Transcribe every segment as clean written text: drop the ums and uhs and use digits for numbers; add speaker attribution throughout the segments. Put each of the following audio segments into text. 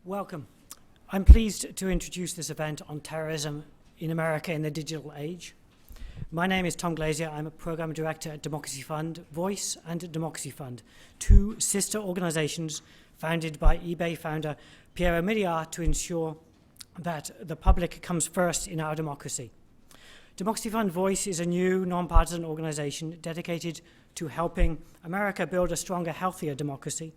Speaker 1: Welcome. I'm pleased to introduce this event on terrorism in America in the digital age. My name is Tom Glazier. I'm a program director at Democracy Fund, Voice and Democracy Fund, two sister organizations founded by eBay founder Piero Migliar to ensure that the public comes first in our democracy. Democracy Fund Voice is a new nonpartisan organization dedicated to helping America build a stronger, healthier democracy.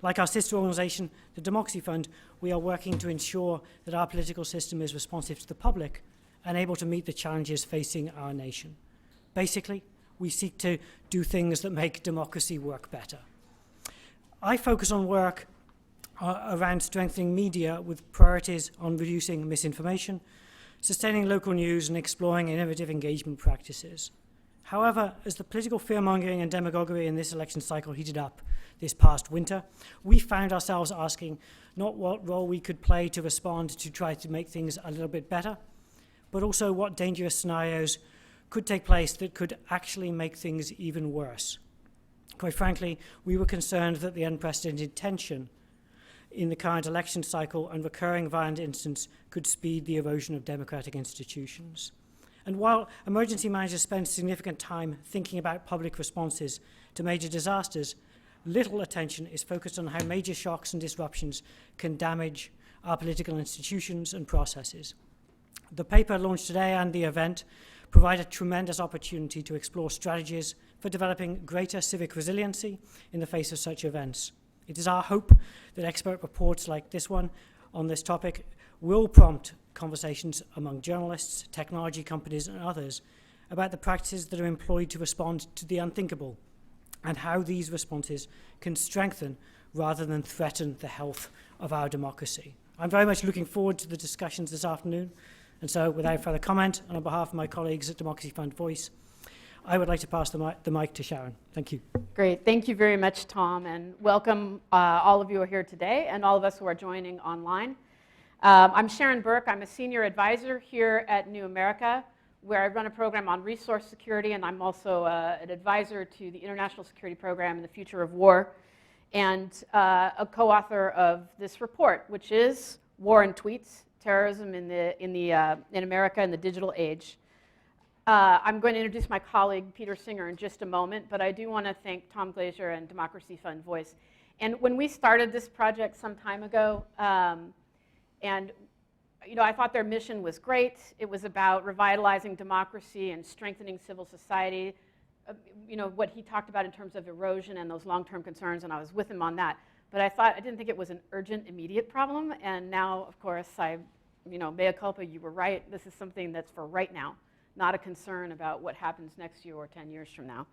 Speaker 1: Like our sister organization, the Democracy Fund, we are working to ensure that our political system is responsive to the public and able to meet the challenges facing our nation. Basically, we seek to do things that make democracy work better. I focus on work around strengthening media with priorities on reducing misinformation, sustaining local news, and exploring innovative engagement practices. However, as the political fear-mongering and demagoguery in this election cycle heated up this past winter, we found ourselves asking not what role we could play to respond to try to make things a little bit better, but also what dangerous scenarios could take place that could actually make things even worse. Quite frankly, we were concerned that the unprecedented tension in the current election cycle and recurring violent incidents could speed the erosion of democratic institutions. And while emergency managers spend significant time thinking about public responses to major disasters, little attention is focused on how major shocks and disruptions can damage our political institutions and processes. The paper launched today and the event provide a tremendous opportunity to explore strategies for developing greater civic resiliency in the face of such events. It is our hope that expert reports like this one on this topic will prompt conversations among journalists, technology companies, and others about the practices that are employed to respond to the unthinkable and how these responses can strengthen rather than threaten the health of our democracy. I'm very much looking forward to the discussions this afternoon, and so without further comment, and on behalf of my colleagues at Democracy Fund Voice, I would like to pass the mic to Sharon. Thank you.
Speaker 2: Great. Thank you very much, Tom, and welcome all of you who are here today and all of us who are joining online. I'm Sharon Burke. I'm a senior advisor here at New America, where I run a program on resource security, and I'm also an advisor to the International Security Program and the Future of War, and a co-author of this report, which is War and Tweets, Terrorism in America in the Digital Age. I'm going to introduce my colleague, Peter Singer, in just a moment, but I do want to thank Tom Glazier and Democracy Fund Voice. And when we started this project some time ago, and I thought their mission was great. It was about revitalizing democracy and strengthening civil society. What he talked about in terms of erosion and those long-term concerns, and I was with him on that. But I didn't think it was an urgent, immediate problem. And now, of course, mea culpa, you were right. This is something that's for right now, not a concern about what happens next year or 10 years from now.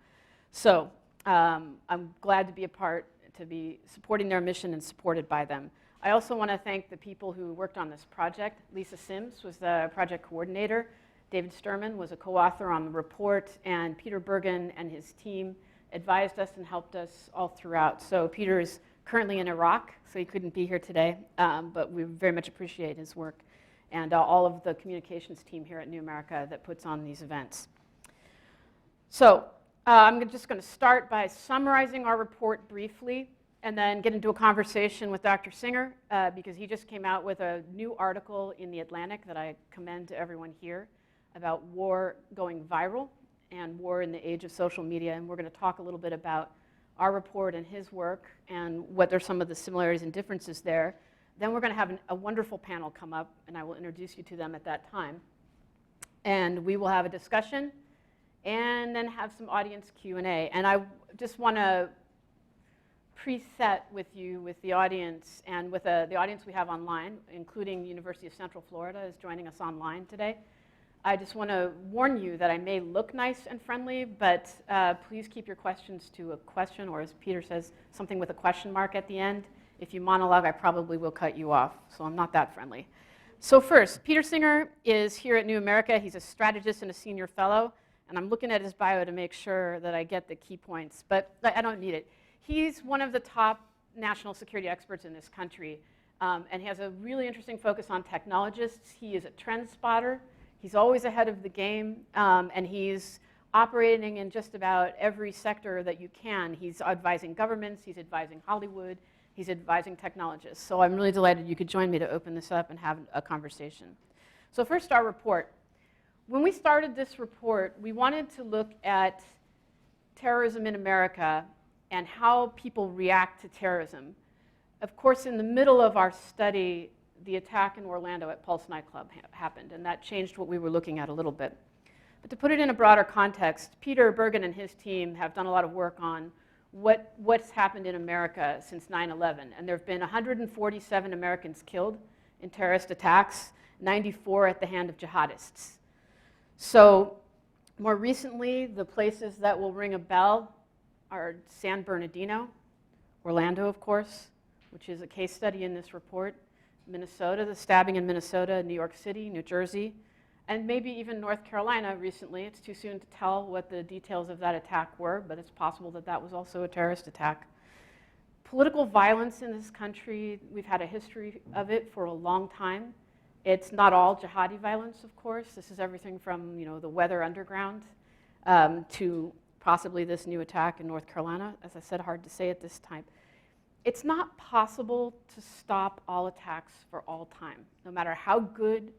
Speaker 2: So I'm glad to be a part, to be supporting their mission and supported by them. I also want to thank the people who worked on this project. Lisa Sims was the project coordinator. David Sturman was a co-author on the report, and Peter Bergen and his team advised us and helped us all throughout. So Peter is currently in Iraq, so he couldn't be here today, but we very much appreciate his work and all of the communications team here at New America that puts on these events. So I'm just going to start by summarizing our report briefly, and then get into a conversation with Dr. Singer, because he just came out with a new article in The Atlantic that I commend to everyone here about war going viral and war in the age of social media. And we're going to talk a little bit about our report and his work and what are some of the similarities and differences there. Then we're going to have a wonderful panel come up, and I will introduce you to them at that time. And we will have a discussion and then have some audience Q&A. And I just want to preset with you, with the audience, and with the audience we have online, including University of Central Florida is joining us online today. I just want to warn you that I may look nice and friendly, but please keep your questions to a question, or as Peter says, something with a question mark at the end. If you monologue, I probably will cut you off, so I'm not that friendly. So first, Peter Singer is here at New America. He's a strategist and a senior fellow, and I'm looking at his bio to make sure that I get the key points, but I don't need it. He's one of the top national security experts in this country, and he has a really interesting focus on technologists. He is a trend spotter. He's always ahead of the game, and he's operating in just about every sector that you can. He's advising governments. He's advising Hollywood. He's advising technologists. So I'm really delighted you could join me to open this up and have a conversation. So first, our report. When we started this report, we wanted to look at terrorism in America and how people react to terrorism. Of course, in the middle of our study, the attack in Orlando at Pulse nightclub happened, and that changed what we were looking at a little bit. But to put it in a broader context, Peter Bergen and his team have done a lot of work on what's happened in America since 9/11. And there have been 147 Americans killed in terrorist attacks, 94 at the hand of jihadists. So more recently, the places that will ring a bell are San Bernardino, Orlando, of course, which is a case study in this report, Minnesota, the stabbing in Minnesota, New York City, New Jersey, and maybe even North Carolina recently. It's too soon to tell what the details of that attack were, but it's possible that that was also a terrorist attack. Political violence in this country, we've had a history of it for a long time. It's not all jihadi violence, of course. This is everything from the Weather Underground to possibly this new attack in North Carolina. As I said, hard to say at this time. It's not possible to stop all attacks for all time, no matter how good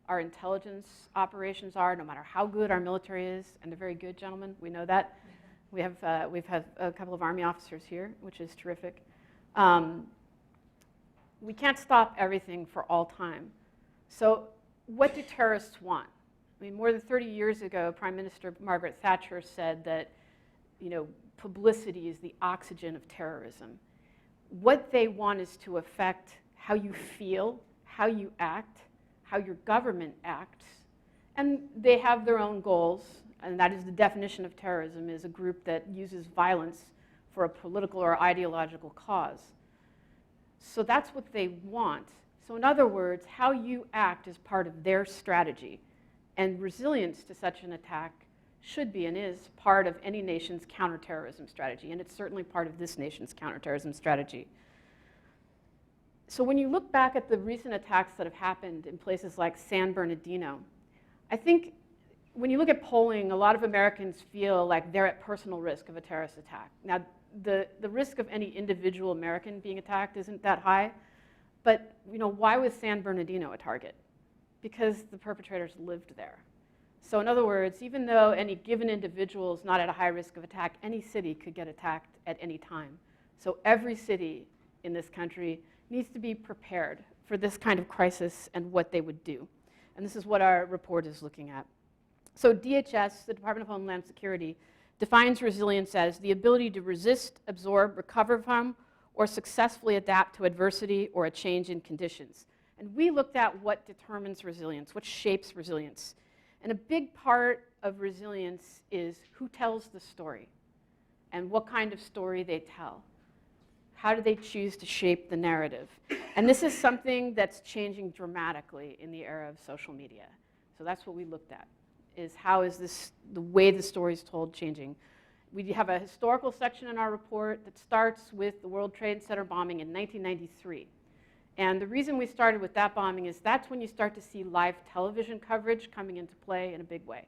Speaker 2: our intelligence operations are, no matter how good our military is, and they're very good, gentlemen, we know that. We've had a couple of Army officers here, which is terrific. We can't stop everything for all time. So what do terrorists want? I mean, more than 30 years ago, Prime Minister Margaret Thatcher said that publicity is the oxygen of terrorism. What they want is to affect how you feel, how you act, how your government acts, and they have their own goals, and that is the definition of terrorism, is a group that uses violence for a political or ideological cause. So that's what they want. So in other words, how you act is part of their strategy, and resilience to such an attack should be and is part of any nation's counterterrorism strategy, and it's certainly part of this nation's counterterrorism strategy. So when you look back at the recent attacks that have happened in places like San Bernardino, I think when you look at polling, a lot of Americans feel like they're at personal risk of a terrorist attack. Now, the risk of any individual American being attacked isn't that high, but why was San Bernardino a target? Because the perpetrators lived there. So in other words, even though any given individual is not at a high risk of attack, any city could get attacked at any time. So every city in this country needs to be prepared for this kind of crisis and what they would do. And this is what our report is looking at. So DHS, the Department of Homeland Security, defines resilience as the ability to resist, absorb, recover from, or successfully adapt to adversity or a change in conditions. And we looked at what determines resilience, what shapes resilience. And a big part of resilience is who tells the story and what kind of story they tell. How do they choose to shape the narrative? And this is something that's changing dramatically in the era of social media. So that's what we looked at, is how is the way the story is told changing. We have a historical section in our report that starts with the World Trade Center bombing in 1993. And the reason we started with that bombing is that's when you start to see live television coverage coming into play in a big way.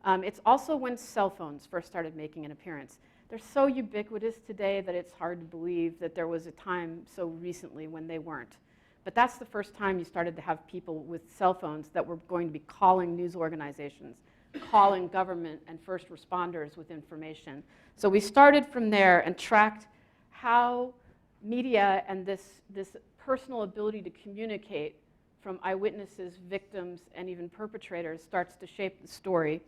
Speaker 2: It's also when cell phones first started making an appearance. They're so ubiquitous today that it's hard to believe that there was a time so recently when they weren't. But that's the first time you started to have people with cell phones that were going to be calling news organizations, calling government and first responders with information. So we started from there and tracked how media and this personal ability to communicate from eyewitnesses, victims, and even perpetrators starts to shape the story.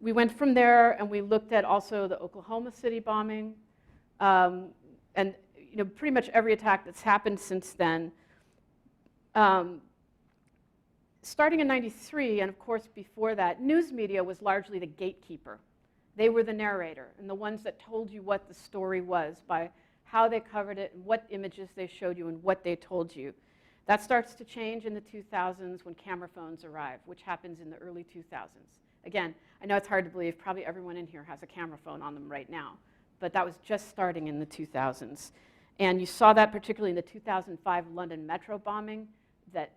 Speaker 2: We went from there and we looked at also the Oklahoma City bombing and pretty much every attack that's happened since then. Starting in '93, and of course before that, news media was largely the gatekeeper. They were the narrator and the ones that told you what the story was by how they covered it, and what images they showed you, and what they told you. That starts to change in the 2000s when camera phones arrive, which happens in the early 2000s. Again, I know it's hard to believe, probably everyone in here has a camera phone on them right now, but that was just starting in the 2000s. And you saw that particularly in the 2005 London Metro bombing, that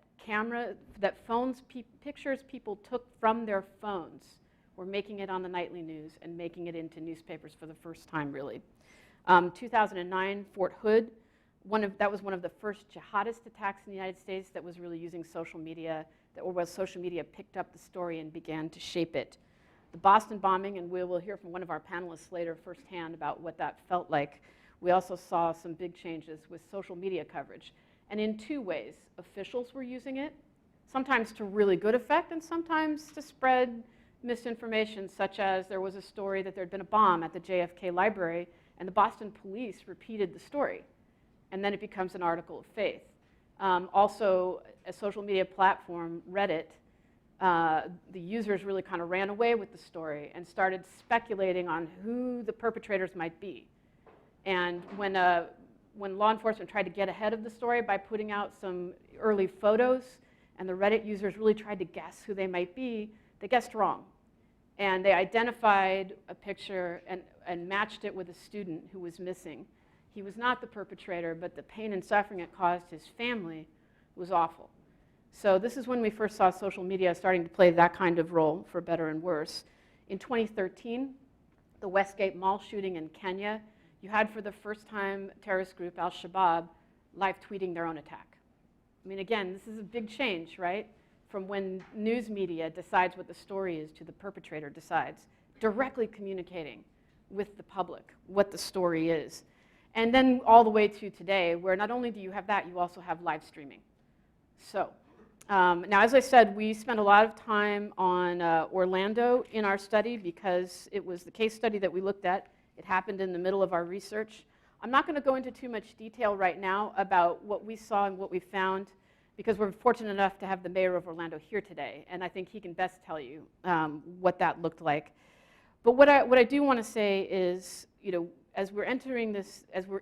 Speaker 2: pictures people took from their phones were making it on the nightly news and making it into newspapers for the first time, really. 2009, Fort Hood That was one of the first jihadist attacks in the United States that was really using social media, where social media picked up the story and began to shape it. The Boston bombing, and we will hear from one of our panelists later firsthand about what that felt like. We also saw some big changes with social media coverage. And in two ways, officials were using it, sometimes to really good effect and sometimes to spread misinformation, such as there was a story that there had been a bomb at the JFK library, and the Boston police repeated the story. And then it becomes an article of faith. Also, a social media platform, Reddit, the users really kind of ran away with the story and started speculating on who the perpetrators might be. And when law enforcement tried to get ahead of the story by putting out some early photos, and the Reddit users really tried to guess who they might be, they guessed wrong. And they identified a picture and matched it with a student who was missing. He was not the perpetrator, but the pain and suffering it caused his family was awful. So this is when we first saw social media starting to play that kind of role, for better and worse. In 2013, the Westgate Mall shooting in Kenya, you had for the first time terrorist group Al-Shabaab live tweeting their own attack. I mean, again, this is a big change, right? From when news media decides what the story is to the perpetrator decides, directly communicating with the public what the story is. And then all the way to today, where not only do you have that, you also have live streaming. So now, as I said, we spent a lot of time on Orlando in our study because it was the case study that we looked at. It happened in the middle of our research. I'm not going to go into too much detail right now about what we saw and what we found, because we're fortunate enough to have the mayor of Orlando here today, and I think he can best tell you what that looked like. But what I do want to say is, as we're entering this, as we're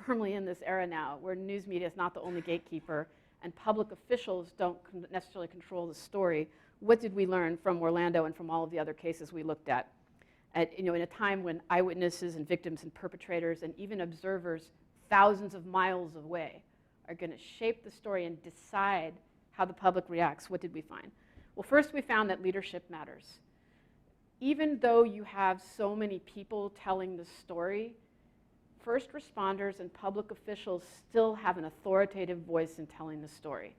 Speaker 2: firmly in this era now, where news media is not the only gatekeeper, and public officials don't necessarily control the story, what did we learn from Orlando and from all of the other cases we looked at? In a time when eyewitnesses and victims and perpetrators and even observers thousands of miles away are going to shape the story and decide how the public reacts, what did we find? Well, first we found that leadership matters. Even though you have so many people telling the story, first responders and public officials still have an authoritative voice in telling the story.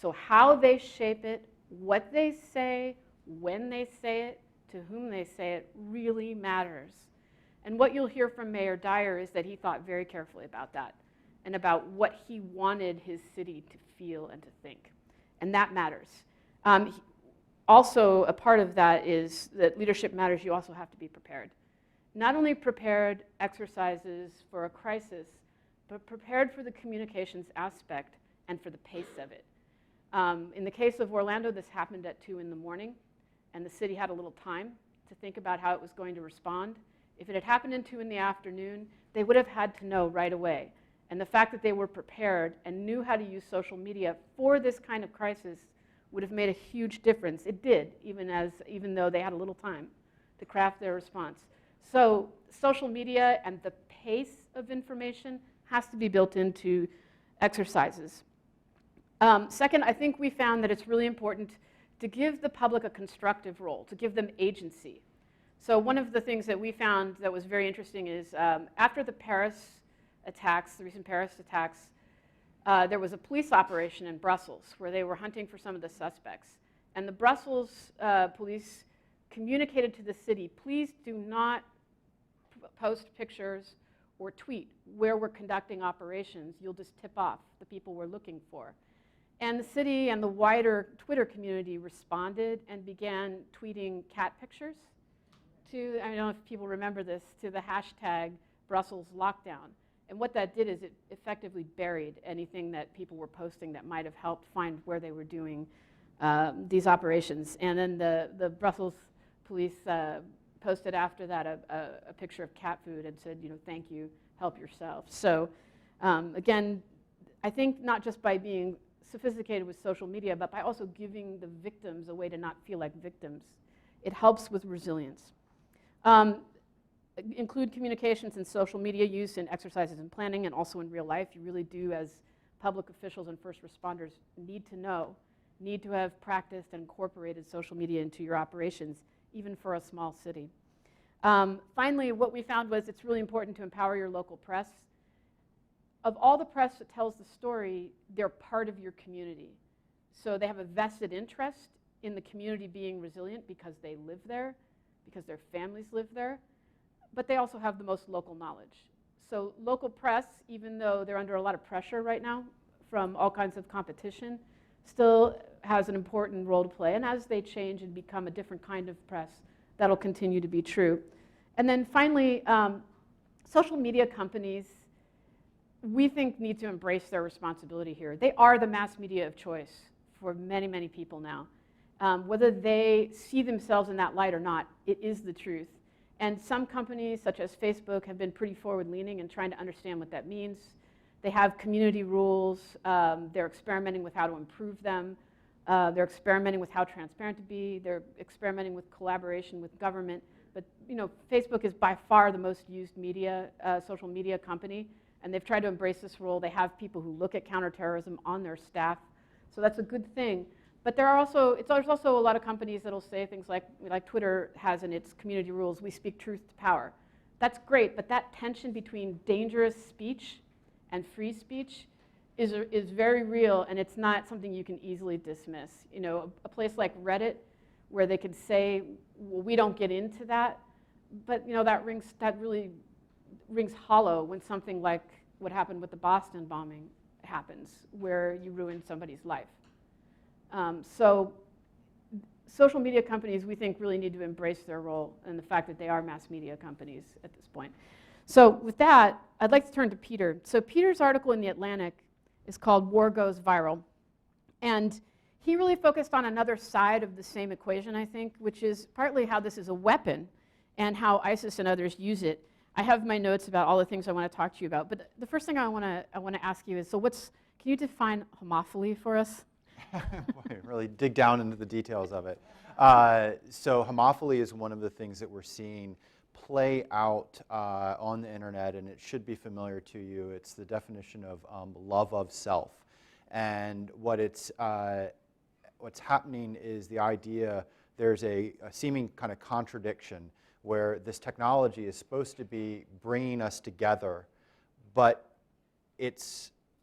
Speaker 2: So how they shape it, what they say, when they say it, to whom they say it, really matters. And what you'll hear from Mayor Dyer is that he thought very carefully about that and about what he wanted his city to feel and to think. And that matters. Also, a part of that is that leadership matters. You also have to be prepared. Not only prepared exercises for a crisis, but prepared for the communications aspect and for the pace of it. In the case of Orlando, this happened at 2 in the morning, and the city had a little time to think about how it was going to respond. If it had happened at 2 in the afternoon, they would have had to know right away. And the fact that they were prepared and knew how to use social media for this kind of crisis would have made a huge difference. It did, even though they had a little time to craft their response. So social media and the pace of information has to be built into exercises. Second, I think we found that it's really important to give the public a constructive role, to give them agency. So one of the things that we found that was very interesting is after the Paris attacks, the recent Paris attacks, there was a police operation in Brussels where they were hunting for some of the suspects. And the Brussels police communicated to the city, please do not post pictures or tweet where we're conducting operations. You'll just tip off the people we're looking for. And the city and the wider Twitter community responded and began tweeting cat pictures to, I don't know if people remember this, to the hashtag Brussels lockdown. And what that did is it effectively buried anything that people were posting that might have helped find where they were doing these operations. And then the Brussels police posted after that a picture of cat food and said, thank you, help yourself. So again, I think not just by being sophisticated with social media, but by also giving the victims a way to not feel like victims, it helps with resilience. Include communications and social media use in exercises and planning and also in real life. You really do, as public officials and first responders, need to have practiced and incorporated social media into your operations, even for a small city. Finally, what we found was it's really important to empower your local press. of all the press that tells the story, they're part of your community. So they have a vested interest in the community being resilient because they live there, because their families live there, but they also have the most local knowledge. So local press, even though they're under a lot of pressure right now from all kinds of competition, still has an important role to play. And as they change and become a different kind of press, that'll continue to be true. And then finally, social media companies, we think, need to embrace their responsibility here. They are the mass media of choice for many, many people now. Whether they see themselves in that light or not, it is the truth. And some companies, such as Facebook, have been pretty forward-leaning in trying to understand what that means. They have community rules. They're experimenting with how to improve them. They're experimenting with how transparent to be. They're experimenting with collaboration with government. But Facebook is by far the most used social media company, and they've tried to embrace this role. They have people who look at counterterrorism on their staff, so that's a good thing. But there's also a lot of companies that'll say things like Twitter has in its community rules, we speak truth to power. That's great, but that tension between dangerous speech and free speech is very real, and it's not something you can easily dismiss. A place like Reddit, where they could say, well, we don't get into that, but that really rings hollow when something like what happened with the Boston bombing happens, where you ruin somebody's life. So social media companies, we think, really need to embrace their role and the fact that they are mass media companies at this point. So with that, I'd like to turn to Peter. So Peter's article in The Atlantic is called War Goes Viral. And he really focused on another side of the same equation, I think, which is partly how this is a weapon and how ISIS and others use it. I have my notes about all the things I want to talk to you about. But the first thing I want to ask you is, can you define homophily for us?
Speaker 3: Boy, really dig down into the details of it. So homophily is one of the things that we're seeing play out on the internet, and it should be familiar to you. It's the definition of love of self. And what's happening is the idea there's a seeming kind of contradiction where this technology is supposed to be bringing us together, but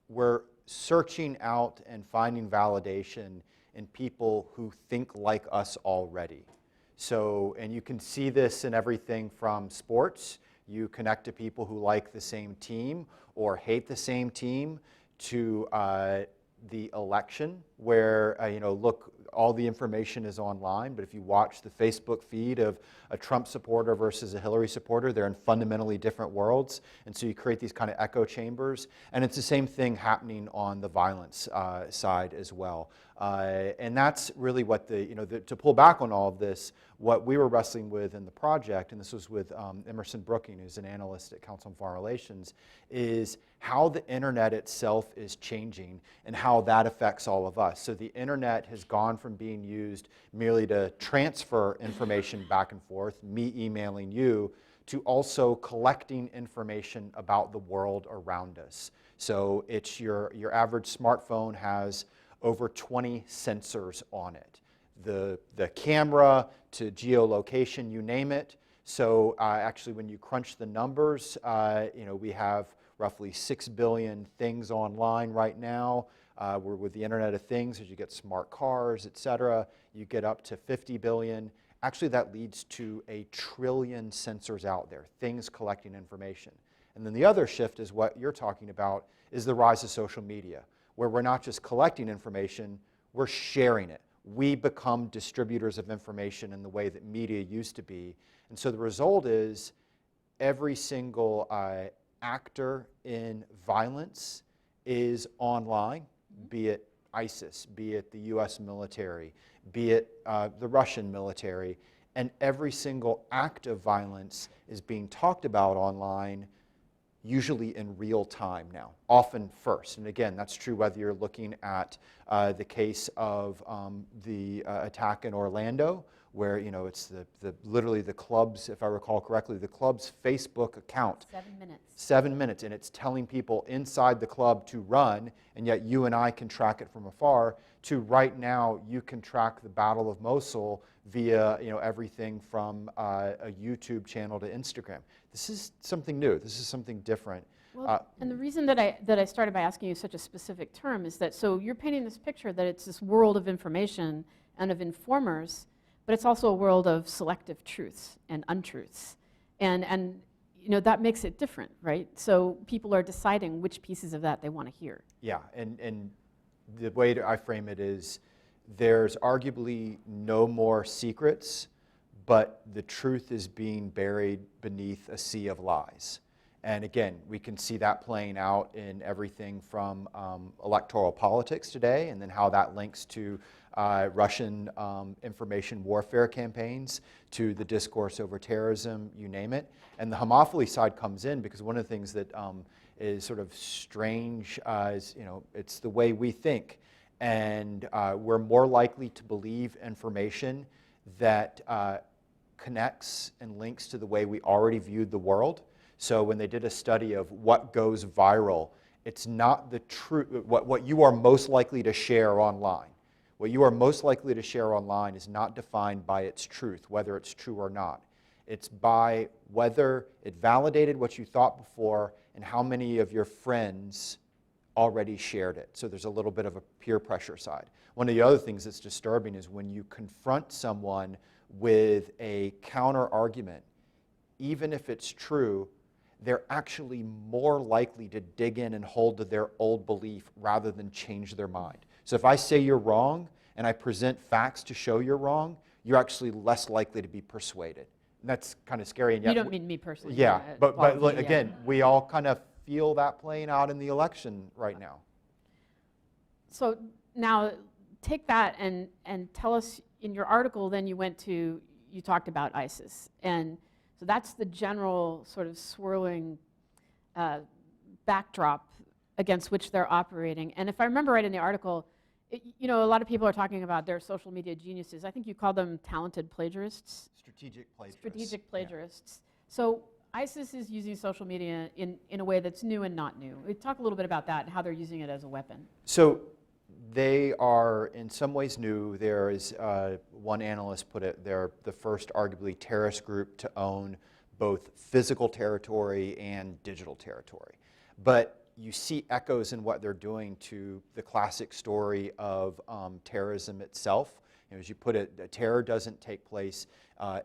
Speaker 3: we're searching out and finding validation in people who think like us already. So, and you can see this in everything from sports. You connect to people who like the same team or hate the same team, to the election, where look, all the information is online, but if you watch the Facebook feed of a Trump supporter versus a Hillary supporter, they're in fundamentally different worlds, and so you create these kind of echo chambers. And it's the same thing happening on the violence side as well. And that's really what to pull back on all of this, what we were wrestling with in the project, and this was with Emerson Brooking, who's an analyst at Council on Foreign Relations, is how the internet itself is changing and how that affects all of us. So the internet has gone from being used merely to transfer information back and forth, me emailing you, to also collecting information about the world around us. So it's your average smartphone has over 20 sensors on it. The camera to geolocation, you name it. So actually, when you crunch the numbers, we have roughly 6 billion things online right now. We're with the Internet of Things, as you get smart cars, et cetera, you get up to 50 billion. Actually, that leads to 1 trillion sensors out there, things collecting information. And then the other shift is what you're talking about, is the rise of social media, where we're not just collecting information, we're sharing it. We become distributors of information in the way that media used to be. And so the result is every single actor in violence is online, be it ISIS, be it the US military, be it the Russian military, and every single act of violence is being talked about online, usually in real time now, often first. And again, that's true whether you're looking at the case of the attack in Orlando, where it's literally the club's, if I recall correctly, the club's Facebook account.
Speaker 2: 7 minutes.
Speaker 3: 7 minutes, and it's telling people inside the club to run, and yet you and I can track it from afar, to right now you can track the Battle of Mosul via everything from a YouTube channel to Instagram. This is something new. This is something different.
Speaker 2: Well, and the reason that I started by asking you such a specific term is that, so you're painting this picture that it's this world of information and of informers, but it's also a world of selective truths and untruths. And you know, that makes it different, right? So people are deciding which pieces of that they want to hear.
Speaker 3: Yeah, and the way I frame it is there's arguably no more secrets, but the truth is being buried beneath a sea of lies. And again, we can see that playing out in everything from electoral politics today, and then how that links to Russian information warfare campaigns, to the discourse over terrorism, you name it. And the homophily side comes in because one of the things that is sort of strange is, you know, it's the way we think. And we're more likely to believe information that connects and links to the way we already viewed the world. So when they did a study of what goes viral, it's not the truth, what you are most likely to share online. What you are most likely to share online is not defined by its truth, whether it's true or not. It's by whether it validated what you thought before and how many of your friends already shared it. So there's a little bit of a peer pressure side. One of the other things that's disturbing is when you confront someone with a counter argument, even if it's true, they're actually more likely to dig in and hold to their old belief rather than change their mind. So if I say you're wrong and I present facts to show you're wrong, you're actually less likely to be persuaded. And that's kind of scary. And yet,
Speaker 2: You don't mean me personally.
Speaker 3: Yeah, but
Speaker 2: probably,
Speaker 3: again, we all kind of feel that playing out in the election right now.
Speaker 2: So now take that and tell us, in your article then you talked about ISIS. And so that's the general sort of swirling backdrop against which they're operating. And if I remember right in the article, you know, a lot of people are talking about their social media geniuses. I think you call them talented plagiarists.
Speaker 3: Strategic plagiarists.
Speaker 2: Strategic plagiarists. Yeah. So ISIS is using social media in a way that's new and not new. Talk a little bit about that and how they're using it as a weapon.
Speaker 3: So they are in some ways new. There is, one analyst put it, they're the first arguably terrorist group to own both physical territory and digital territory. But you see echoes in what they're doing to the classic story of terrorism itself. You know, as you put it, terror doesn't take place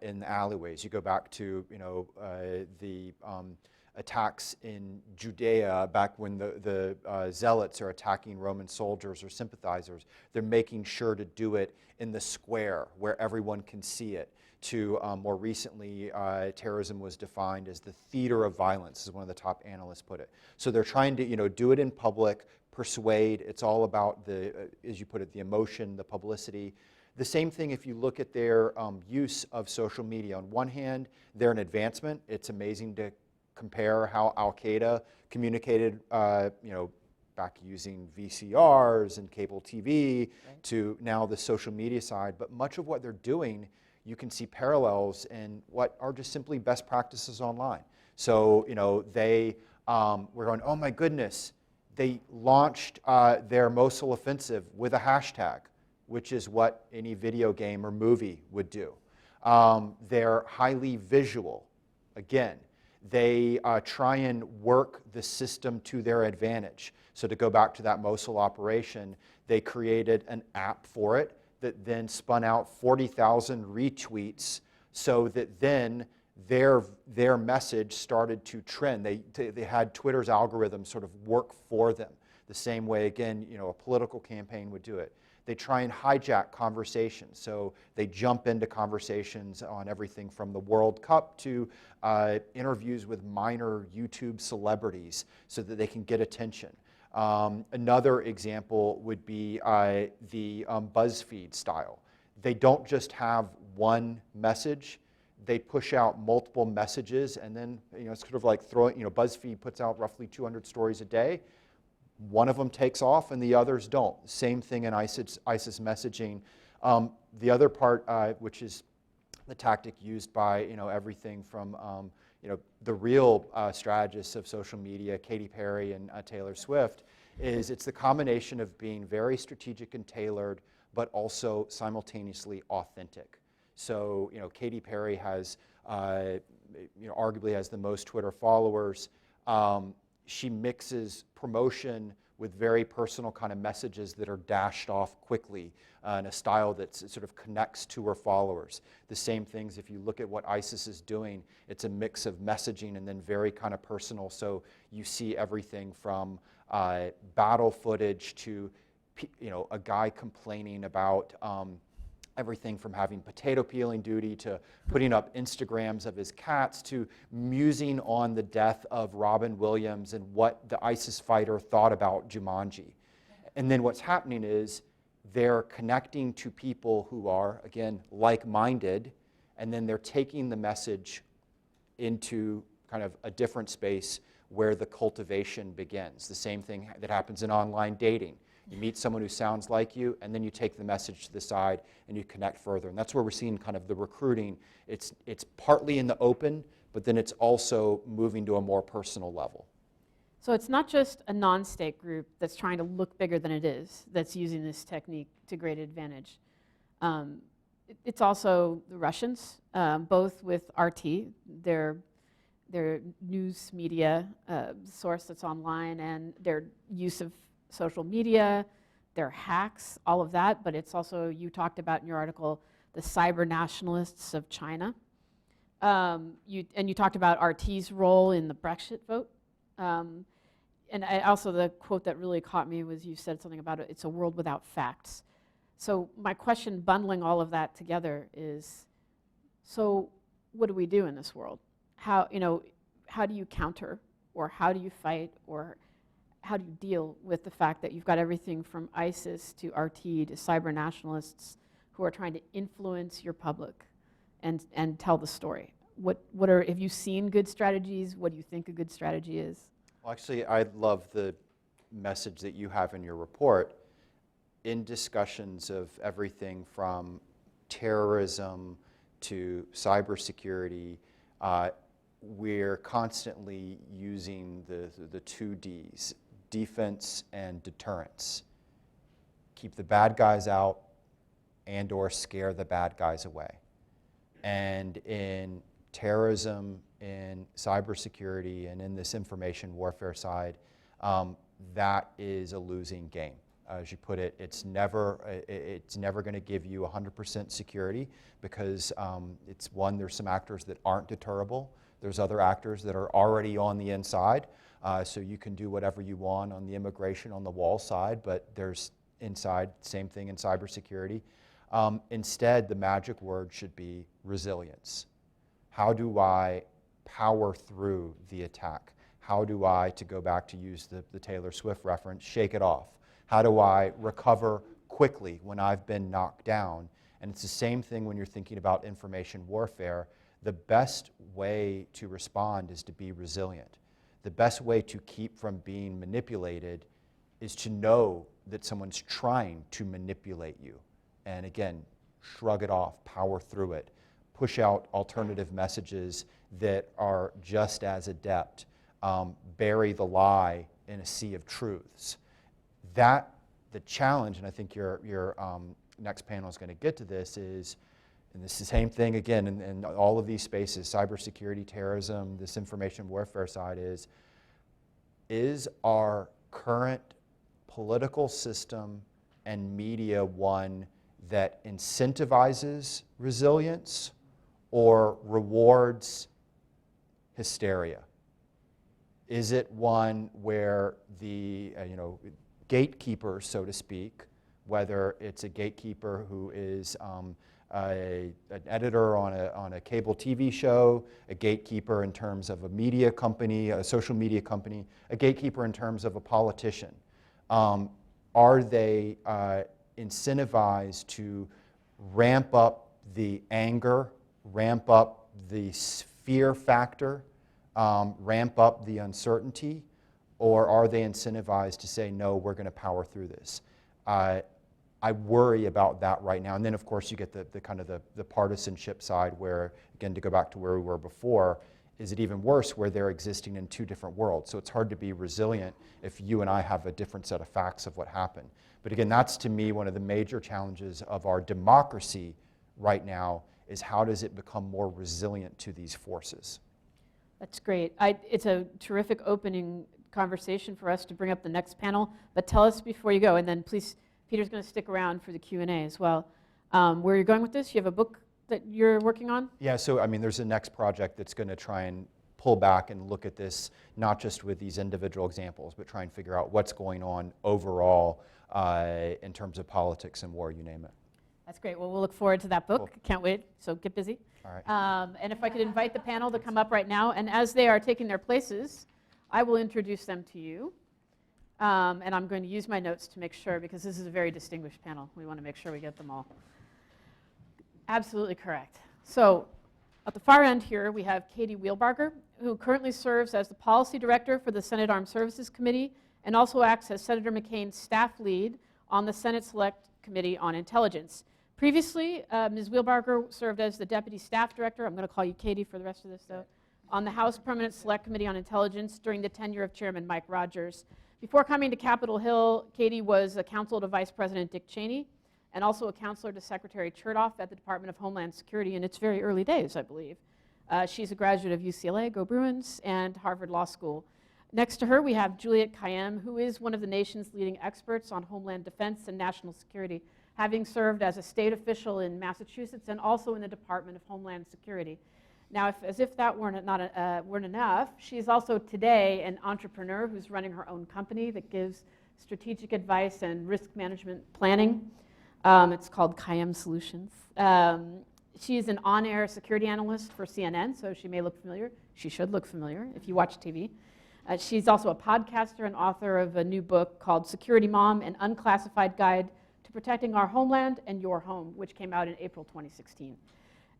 Speaker 3: in the alleyways. You go back to, you know, the attacks in Judea back when the zealots are attacking Roman soldiers or sympathizers. They're making sure to do it in the square where everyone can see it. To more recently, terrorism was defined as the theater of violence, as one of the top analysts put it. So they're trying to, you know, do it in public, persuade. It's all about the, as you put it, the emotion, the publicity. The same thing if you look at their use of social media. On one hand, they're an advancement. It's amazing to compare how Al-Qaeda communicated, you know, back using VCRs and cable TV, right, to now the social media side. But much of what they're doing, you can see parallels in what are just simply best practices online. So, you know, they were going, oh my goodness, they launched their Mosul offensive with a hashtag, which is what any video game or movie would do. They're highly visual. Again, they try and work the system to their advantage. So to go back to that Mosul operation, they created an app for it that then spun out 40,000 retweets so that then their message started to trend. They had Twitter's algorithm sort of work for them, the same way, again, you know, a political campaign would do it. They try and hijack conversations. So they jump into conversations on everything from the World Cup to interviews with minor YouTube celebrities so that they can get attention. Another example would be the BuzzFeed style. They don't just have one message. They push out multiple messages, and then, you know, it's sort of like throwing, you know, BuzzFeed puts out roughly 200 stories a day. One of them takes off and the others don't. Same thing in ISIS messaging. The other part, which is the tactic used by, you know, everything from you know, the real strategists of social media, Katy Perry and Taylor Swift, is it's the combination of being very strategic and tailored, but also simultaneously authentic. So, you know, Katy Perry has, you know, arguably has the most Twitter followers. she mixes promotion with very personal kind of messages that are dashed off quickly in a style that sort of connects to her followers. The same things, if you look at what ISIS is doing, it's a mix of messaging and then very kind of personal. So you see everything from battle footage to a guy complaining about everything from having potato peeling duty to putting up Instagrams of his cats to musing on the death of Robin Williams and what the ISIS fighter thought about Jumanji. And then what's happening is they're connecting to people who are, again, like-minded, and then they're taking the message into kind of a different space where the cultivation begins. The same thing that happens in online dating. You meet someone who sounds like you, and then you take the message to the side and you connect further. And that's where we're seeing kind of the recruiting. It's partly in the open, but then it's also moving to a more personal level.
Speaker 2: So it's not just a non-state group that's trying to look bigger than it is that's using this technique to great advantage. It's also the Russians, both with RT, their news media source that's online, and their use of social media, their hacks, all of that, but it's also, you talked about in your article, the cyber nationalists of China. You talked about RT's role in the Brexit vote. And also the quote that really caught me was you said something about it's a world without facts. So my question, bundling all of that together, is, so what do we do in this world? How do you counter, or how do you fight, or how do you deal with the fact that you've got everything from ISIS to RT to cyber nationalists who are trying to influence your public and tell the story? Have you seen good strategies? What do you think a good strategy is?
Speaker 3: Well, actually, I love the message that you have in your report. In discussions of everything from terrorism to cybersecurity, we're constantly using the two Ds, defense and deterrence. Keep the bad guys out and or scare the bad guys away. And in terrorism, in cybersecurity, and in this information warfare side, that is a losing game. As you put it, it's never going to give you 100% security because there's some actors that aren't deterrable. There's other actors that are already on the inside. So you can do whatever you want on the immigration on the wall side, but there's inside, same thing in cybersecurity. Instead, the magic word should be resilience. How do I power through the attack? How do I, to go back to use the Taylor Swift reference, shake it off? How do I recover quickly when I've been knocked down? And it's the same thing when you're thinking about information warfare. The best way to respond is to be resilient. The best way to keep from being manipulated is to know that someone's trying to manipulate you. And again, shrug it off, power through it, push out alternative messages that are just as adept, bury the lie in a sea of truths. The challenge, and I think your next panel is going to get to this, is, and this is the same thing again in all of these spaces, cybersecurity, terrorism, this information warfare side, is our current political system and media one that incentivizes resilience or rewards hysteria? Is it one where the gatekeeper, so to speak, whether it's a gatekeeper who is an editor on a cable TV show, a gatekeeper in terms of a media company, a social media company, a gatekeeper in terms of a politician? Are they incentivized to ramp up the anger, ramp up the fear factor, ramp up the uncertainty? Or are they incentivized to say, no, we're going to power through this? I worry about that right now. And then, of course, you get the kind of the partisanship side where, again, to go back to where we were before, is it even worse where they're existing in two different worlds? So it's hard to be resilient if you and I have a different set of facts of what happened. But again, that's to me one of the major challenges of our democracy right now, is how does it become more resilient to these forces?
Speaker 2: That's great. It's a terrific opening conversation for us to bring up the next panel, but tell us before you go, and then please, Peter's going to stick around for the Q&A as well. Where you're going with this? You have a book that you're working on?
Speaker 3: Yeah, so I mean, there's a next project that's going to try and pull back and look at this, not just with these individual examples, but try and figure out what's going on overall in terms of politics and war, you name it.
Speaker 2: That's great. Well, we'll look forward to that book.
Speaker 3: Cool.
Speaker 2: Can't wait. So get busy.
Speaker 3: All right.
Speaker 2: And if I could invite the panel to come up right now, and as they are taking their places, I will introduce them to you. And I'm going to use my notes to make sure, because this is a very distinguished panel. We want to make sure we get them all. Absolutely correct. So at the far end here, we have Katie Wheelbarger, who currently serves as the policy director for the Senate Armed Services Committee and also acts as Senator McCain's staff lead on the Senate Select Committee on Intelligence. Previously, Ms. Wheelbarger served as the deputy staff director, I'm going to call you Katie for the rest of this though, on the House Permanent Select Committee on Intelligence during the tenure of Chairman Mike Rogers. Before coming to Capitol Hill, Katie was a counsel to Vice President Dick Cheney and also a counselor to Secretary Chertoff at the Department of Homeland Security in its very early days, I believe. She's a graduate of UCLA, go Bruins, and Harvard Law School. Next to her, we have Juliet Kayyem, who is one of the nation's leading experts on homeland defense and national security, having served as a state official in Massachusetts and also in the Department of Homeland Security. Now, as if that weren't enough, she's also today an entrepreneur who's running her own company that gives strategic advice and risk management planning. It's called Kayyem Solutions. She is an on-air security analyst for CNN, so she may look familiar. She should look familiar if you watch TV. She's also a podcaster and author of a new book called Security Mom, an Unclassified Guide to Protecting Our Homeland and Your Home, which came out in April 2016.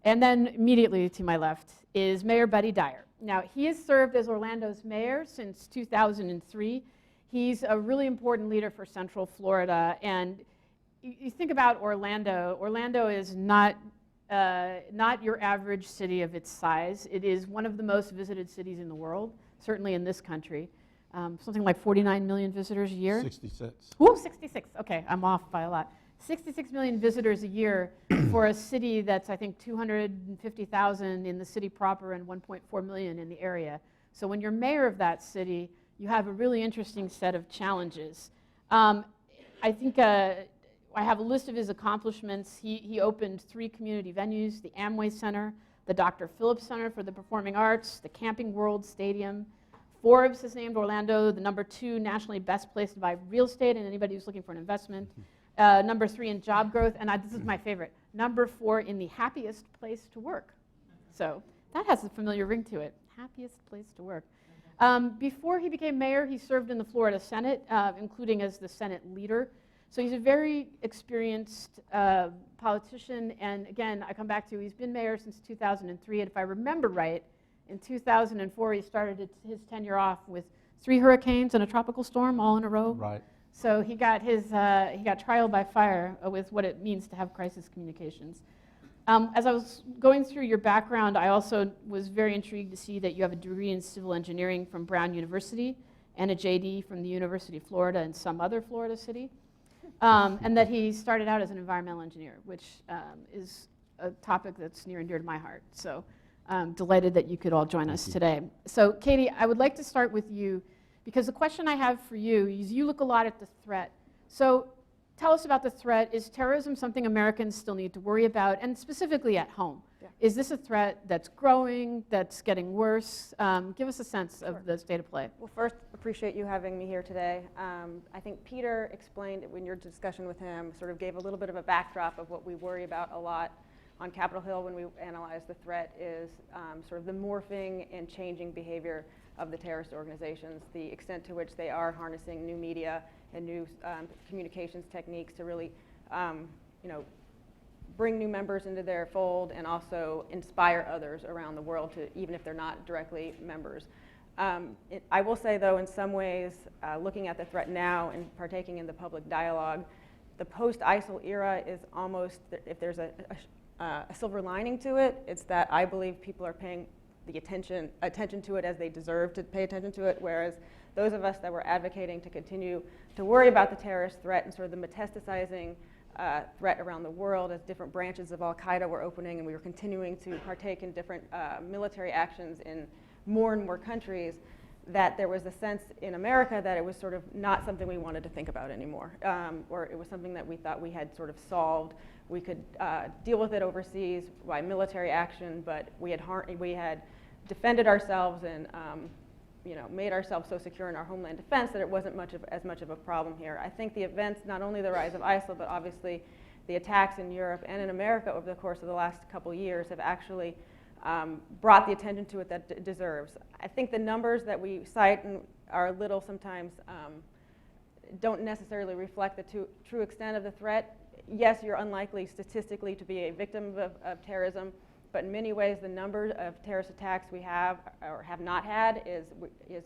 Speaker 2: And then immediately to my left is Mayor Buddy Dyer. Now, he has served as Orlando's mayor since 2003. He's a really important leader for Central Florida. And you think about Orlando. Orlando is not your average city of its size. It is one of the most visited cities in the world, certainly in this country. Something like 49 million visitors a year.
Speaker 4: 66.
Speaker 2: Ooh, 66. Okay, I'm off by a lot. 66 million visitors a year for a city that's, I think, 250,000 in the city proper and 1.4 million in the area. So when you're mayor of that city, you have a really interesting set of challenges. I think I have a list of his accomplishments. He opened 3 community venues, the Amway Center, the Dr. Phillips Center for the Performing Arts, the Camping World Stadium. Forbes has named Orlando the #2 nationally best place to buy real estate, and anybody who's looking for an investment. #3 in job growth, and this is my favorite, #4 in the happiest place to work. So that has a familiar ring to it, happiest place to work. Before he became mayor, he served in the Florida Senate, including as the Senate leader. So he's a very experienced politician, and again, I come back to he's been mayor since 2003, and if I remember right, in 2004 he started his tenure off with 3 hurricanes and a tropical storm all in a row.
Speaker 4: Right.
Speaker 2: So he got trial by fire with what it means to have crisis communications. As I was going through your background, I also was very intrigued to see that you have a degree in civil engineering from Brown University and a JD from the University of Florida and some other Florida city, and that he started out as an environmental engineer, which is a topic that's near and dear to my heart. So I'm delighted that you could all join us today. So Katie, I would like to start with you, because the question I have for you is you look a lot at the threat. So tell us about the threat. Is terrorism something Americans still need to worry about, and specifically at home? Yeah. Is this a threat that's growing, that's getting worse? Give us a sense of the state of play.
Speaker 5: Well, first, appreciate you having me here today. I think Peter explained in your discussion with him, sort of gave a little bit of a backdrop of what we worry about a lot on Capitol Hill when we analyze the threat is sort of the morphing and changing behavior of the terrorist organizations, the extent to which they are harnessing new media and new communications techniques to really bring new members into their fold and also inspire others around the world to, even if they're not directly members. I will say, though, in some ways, looking at the threat now and partaking in the public dialogue, the post-ISIL era is almost, if there's a silver lining to it, it's that I believe people are paying the attention to it as they deserve to pay attention to it, whereas those of us that were advocating to continue to worry about the terrorist threat and sort of the metastasizing threat around the world as different branches of al-Qaeda were opening and we were continuing to partake in different military actions in more and more countries, that there was a sense in America that it was sort of not something we wanted to think about anymore, or it was something that we thought we had sort of solved. We could deal with it overseas by military action, but we had defended ourselves and made ourselves so secure in our homeland defense that it wasn't as much of a problem here. I think the events, not only the rise of ISIL, but obviously the attacks in Europe and in America over the course of the last couple years have actually brought the attention to it that it deserves. I think the numbers that we cite are a little sometimes don't necessarily reflect the true extent of the threat. Yes, you're unlikely statistically to be a victim of terrorism, but in many ways the number of terrorist attacks we have or have not had is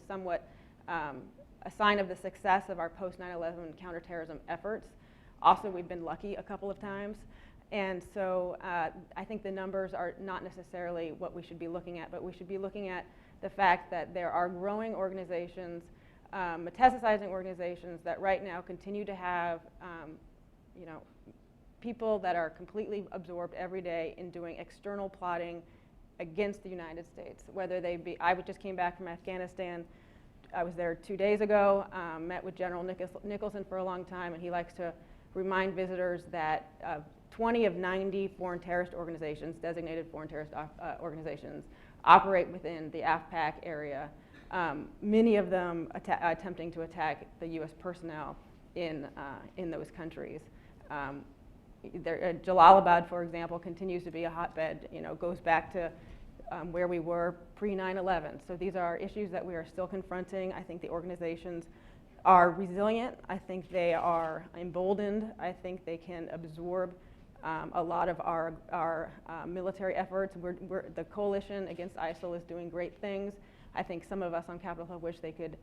Speaker 5: somewhat a sign of the success of our post-9/11 counterterrorism efforts. Also, we've been lucky a couple of times. And so I think the numbers are not necessarily what we should be looking at, but we should be looking at the fact that there are growing organizations, metastasizing organizations that right now continue to have people that are completely absorbed every day in doing external plotting against the United States, whether they be, I just came back from Afghanistan. I was there 2 days ago, met with General Nicholson for a long time, and he likes to remind visitors that 20 of 90 foreign terrorist organizations, designated foreign terrorist organizations, operate within the AFPAC area, many of them attempting to attack the US personnel in those countries. Jalalabad, for example, continues to be a hotbed, goes back to where we were pre-9/11. So these are issues that we are still confronting. I think the organizations are resilient. I think they are emboldened. I think they can absorb a lot of our military efforts. The coalition against ISIL is doing great things. I think some of us on Capitol Hill wish they could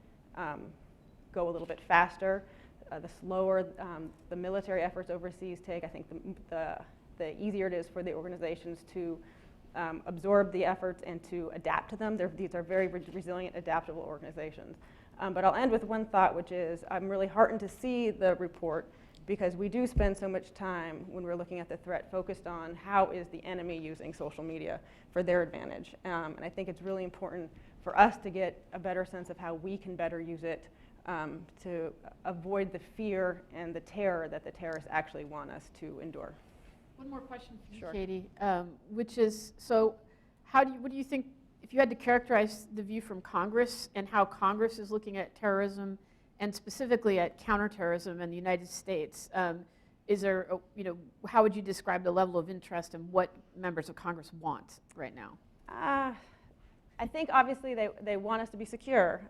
Speaker 5: go a little bit faster. The slower the military efforts overseas take, I think the easier it is for the organizations to absorb the efforts and to adapt to them. These are very resilient, adaptable organizations. But I'll end with one thought, which is I'm really heartened to see the report, because we do spend so much time when we're looking at the threat focused on how is the enemy using social media for their advantage. And I think it's really important for us to get a better sense of how we can better use it to avoid the fear and the terror that the terrorists actually want us to endure.
Speaker 2: One more question for you,
Speaker 5: Sure.
Speaker 2: Katie, which is, so what do you think, if you had to characterize the view from Congress and how Congress is looking at terrorism and specifically at counterterrorism in the United States, is there, how would you describe the level of interest and what members of Congress want right now?
Speaker 5: I think obviously they want us to be secure.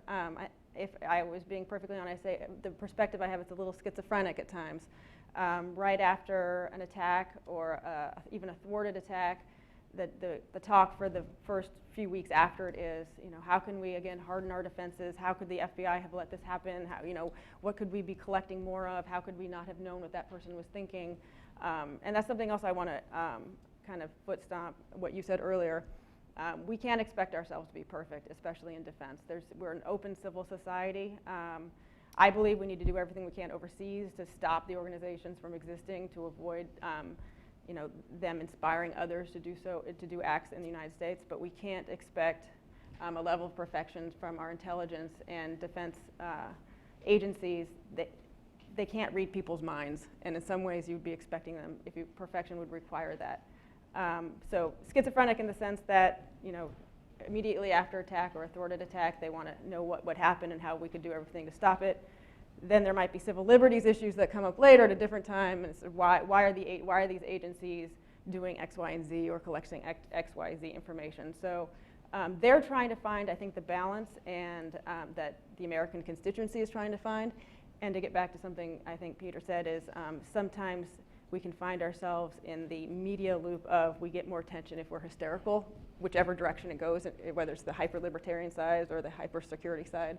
Speaker 5: If I was being perfectly honest, I say the perspective I have is a little schizophrenic at times. Right after an attack or even a thwarted attack, the talk for the first few weeks after it is, how can we again harden our defenses? How could the FBI have let this happen? How, what could we be collecting more of? How could we not have known what that person was thinking? And that's something else I want to kind of foot stomp what you said earlier. We can't expect ourselves to be perfect, especially in defense. We're an open civil society. I believe we need to do everything we can overseas to stop the organizations from existing, to avoid them inspiring others to do acts in the United States. But we can't expect a level of perfection from our intelligence and defense agencies. They can't read people's minds, and in some ways you'd be expecting them, perfection would require that. So schizophrenic in the sense that, immediately after attack or a thwarted attack, they want to know what happened and how we could do everything to stop it. Then there might be civil liberties issues that come up later at a different time, and it's why are these agencies doing X, Y, and Z or collecting X, Y, Z information? So they're trying to find, I think, the balance and that the American constituency is trying to find. And to get back to something I think Peter said is sometimes we can find ourselves in the media loop of we get more attention if we're hysterical, whichever direction it goes, whether it's the hyper-libertarian side or the hyper-security side.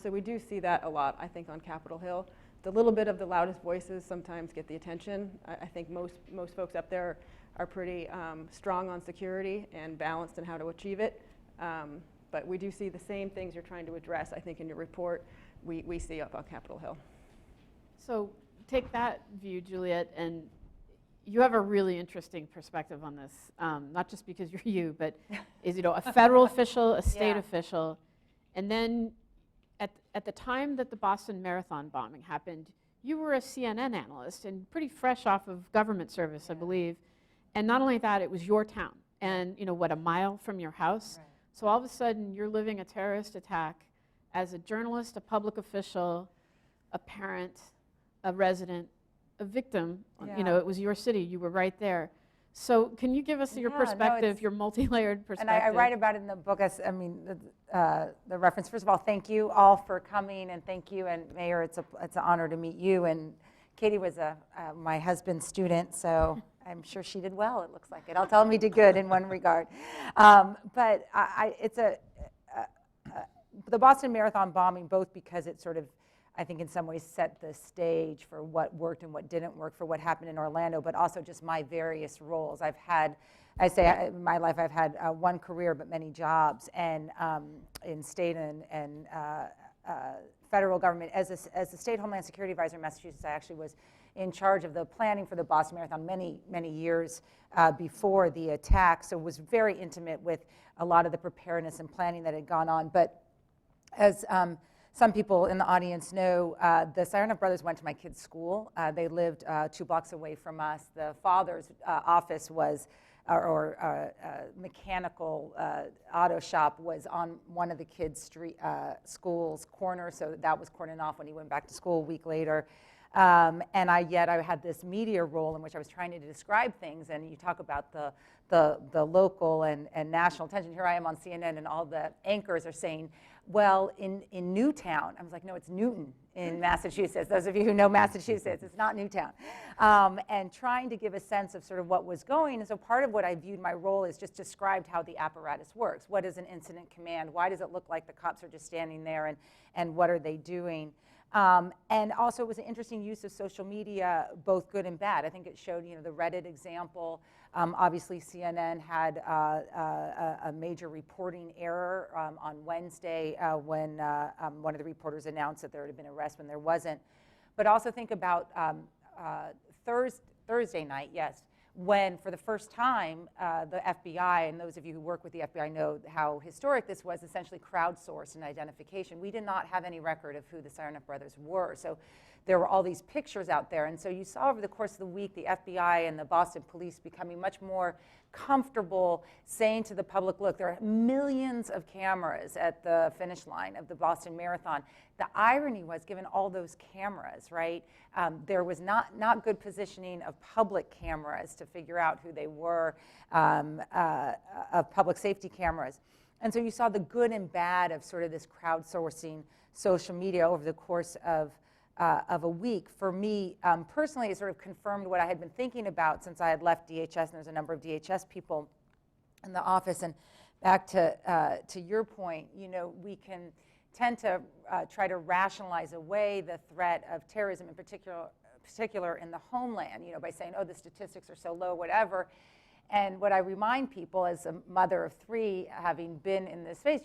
Speaker 5: So we do see that a lot, I think, on Capitol Hill. The little bit of the loudest voices sometimes get the attention. I think most folks up there are pretty strong on security and balanced in how to achieve it. But we do see the same things you're trying to address, I think, in your report, we see up on Capitol Hill.
Speaker 2: So take that view, Juliet, and you have a really interesting perspective on this, not just because you're you, but is, a federal official, a state official, and then at the time that the Boston Marathon bombing happened, you were a CNN analyst and pretty fresh off of government service, I believe. And not only that, it was your town, and a mile from your house. Right. So all of a sudden, you're living a terrorist attack as a journalist, a public official, a parent, a resident, a victim. It was your city. You were right there. So can you give us your perspective, your multi-layered perspective?
Speaker 4: And I write about it in the book. The reference. First of all, thank you all for coming, and thank you, and Mayor, it's an honor to meet you. And Katie was my husband's student, so I'm sure she did well. It looks like it. I'll tell him he did good in one regard. But it's the Boston Marathon bombing, both because it sort of, I think in some ways set the stage for what worked and what didn't work for what happened in Orlando, but also just my various roles. In my life I've had one career but many jobs, and in state and federal government. As a state Homeland Security Advisor in Massachusetts, I actually was in charge of the planning for the Boston Marathon many years before the attack, so was very intimate with a lot of the preparedness and planning that had gone on. But as some people in the audience know, the Sarnoff brothers went to my kids' school. They lived 2 blocks away from us. The father's office was, mechanical auto shop was on one of the kids' school's corner, so that was cordoned off when he went back to school a week later. And I had this media role in which I was trying to describe things, and you talk about the local and national attention. Here I am on CNN, and all the anchors are saying, well, in Newtown. I was like, no, it's Newton in Massachusetts. Those of you who know Massachusetts, it's not Newtown. And trying to give a sense of sort of what was going. And so part of what I viewed my role is just described how the apparatus works. What is an incident command? Why does it look like the cops are just standing there, and what are they doing? And also it was an interesting use of social media, both good and bad. I think it showed, the Reddit example. Obviously, CNN had a major reporting error on Wednesday when one of the reporters announced that there had been an arrest when there wasn't. But also think about Thursday night, yes, when for the first time the FBI, and those of you who work with the FBI know how historic this was, essentially crowdsourced an identification. We did not have any record of who the Sarnoff brothers were. So there were all these pictures out there. And so you saw over the course of the week the FBI and the Boston police becoming much more comfortable saying to the public, look, there are millions of cameras at the finish line of the Boston Marathon. The irony was, given all those cameras, right, there was not good positioning of public cameras to figure out who they were, of public safety cameras. And so you saw the good and bad of sort of this crowdsourcing social media over the course of a week. For me, personally, it sort of confirmed what I had been thinking about since I had left DHS, and there's a number of DHS people in the office. And back to your point, we can tend to try to rationalize away the threat of terrorism, in particular in the homeland, by saying, oh, the statistics are so low, whatever. And what I remind people as a mother of 3, having been in this space,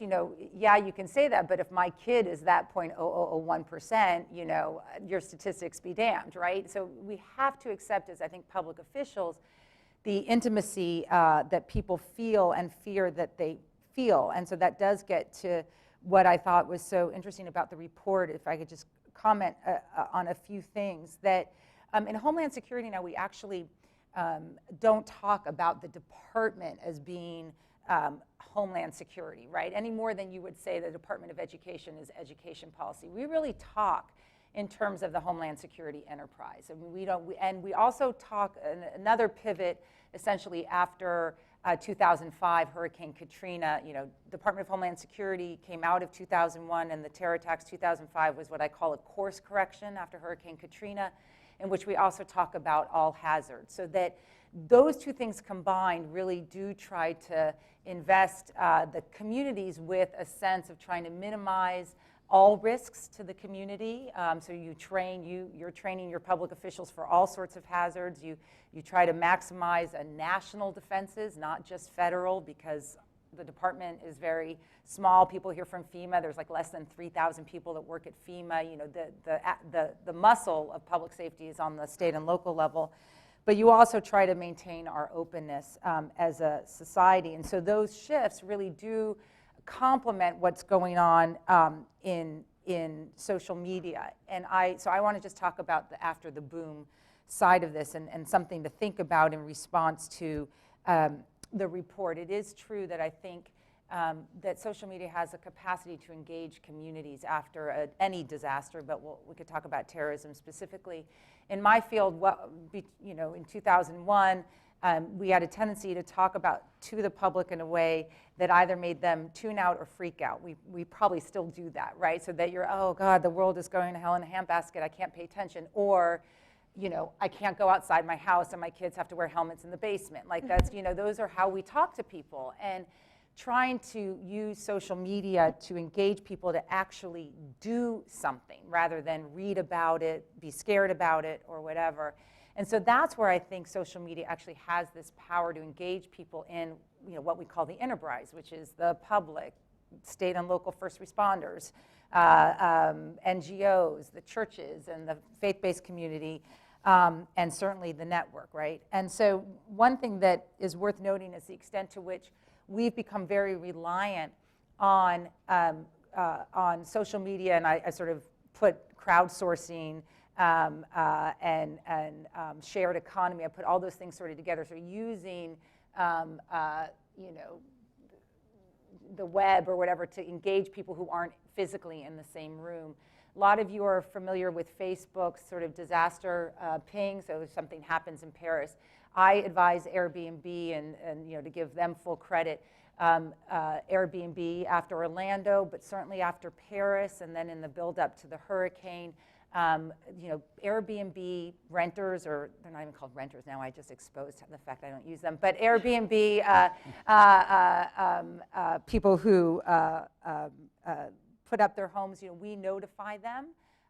Speaker 4: yeah, you can say that, but if my kid is that 0.0001%, your statistics be damned, right? So we have to accept, as I think public officials, the intimacy that people feel and fear that they feel. And so that does get to what I thought was so interesting about the report, if I could just comment on a few things, that in Homeland Security now we actually don't talk about the department as being Homeland Security, right? Any more than you would say the Department of Education is education policy. We really talk in terms of the Homeland Security enterprise. I mean, we also talk another pivot essentially after 2005 Hurricane Katrina. Department of Homeland Security came out of 2001, and the terror attacks 2005 was what I call a course correction after Hurricane Katrina, in which we also talk about all hazards. So that those two things combined really do try to invest the communities with a sense of trying to minimize all risks to the community. So you're training your public officials for all sorts of hazards. You try to maximize national defenses, not just federal, because the department is very small. People here from FEMA, there's like less than 3,000 people that work at FEMA. The muscle of public safety is on the state and local level. but you also try to maintain our openness as a society. And so those shifts really do complement what's going on in social media. And so I want to just talk about the after the boom side of this and something to think about in response to the report. It is true that I think that social media has a capacity to engage communities after any disaster, but we could talk about terrorism specifically. In my field, in 2001, we had a tendency to talk to the public in a way that either made them tune out or freak out. We probably still do that, right? So that you're, oh God, the world is going to hell in a handbasket, I can't pay attention. Or, I can't go outside my house and my kids have to wear helmets in the basement. Like that's, those are how we talk to people. And trying to use social media to engage people to actually do something rather than read about it, be scared about it, or whatever. And so that's where I think social media actually has this power to engage people in what we call the enterprise, which is the public, state and local first responders, NGOs, the churches, and the faith-based community, and certainly the network, right? And so one thing that is worth noting is the extent to which we've become very reliant on social media, and I sort of put crowdsourcing and shared economy. I put all those things sort of together. So using the web or whatever to engage people who aren't physically in the same room. A lot of you are familiar with Facebook's sort of disaster ping. So if something happens in Paris, I advise Airbnb and to give them full credit. Airbnb after Orlando, but certainly after Paris, and then in the build-up to the hurricane. Airbnb renters, or they're not even called renters now, I just exposed the fact I don't use them, but Airbnb people who put up their homes, we notify them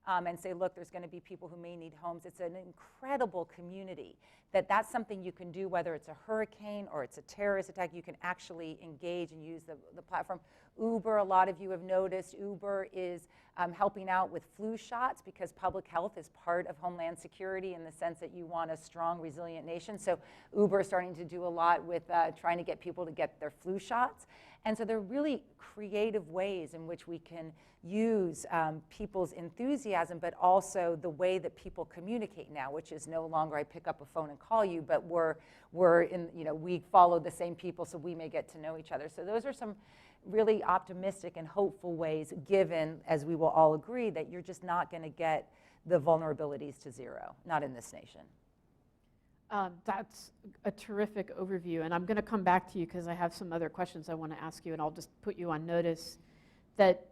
Speaker 4: and say, look, there's going to be people who may need homes. It's an incredible community that's something you can do, whether it's a hurricane or it's a terrorist attack. You can actually engage and use the platform. Uber, a lot of you have noticed, Uber is helping out with flu shots because public health is part of Homeland Security in the sense that you want a strong, resilient nation. So Uber is starting to do a lot with trying to get people to get their flu shots. And so there are really creative ways in which we can use people's enthusiasm, but also the way that people communicate now, which is no longer I pick up a phone and call you, but we follow the same people, so we may get to know each other. So those are some really optimistic and hopeful ways, given, as we will all agree, that you're just not going to get the vulnerabilities to zero, not in this nation.
Speaker 2: That's a terrific overview, and I'm going to come back to you because I have some other questions I want to ask you, and I'll just put you on notice that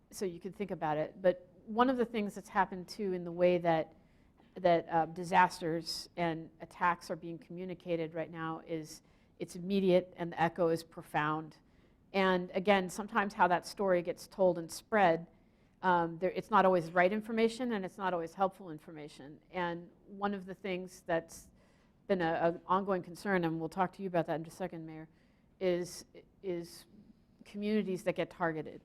Speaker 2: so you can think about it. But one of the things that's happened too in the way that disasters and attacks are being communicated right now is it's immediate and the echo is profound. And again, sometimes how that story gets told and spread, it's not always right information and it's not always helpful information. And one of the things that's been an ongoing concern, and we'll talk to you about that in just a second, Mayor, is communities that get targeted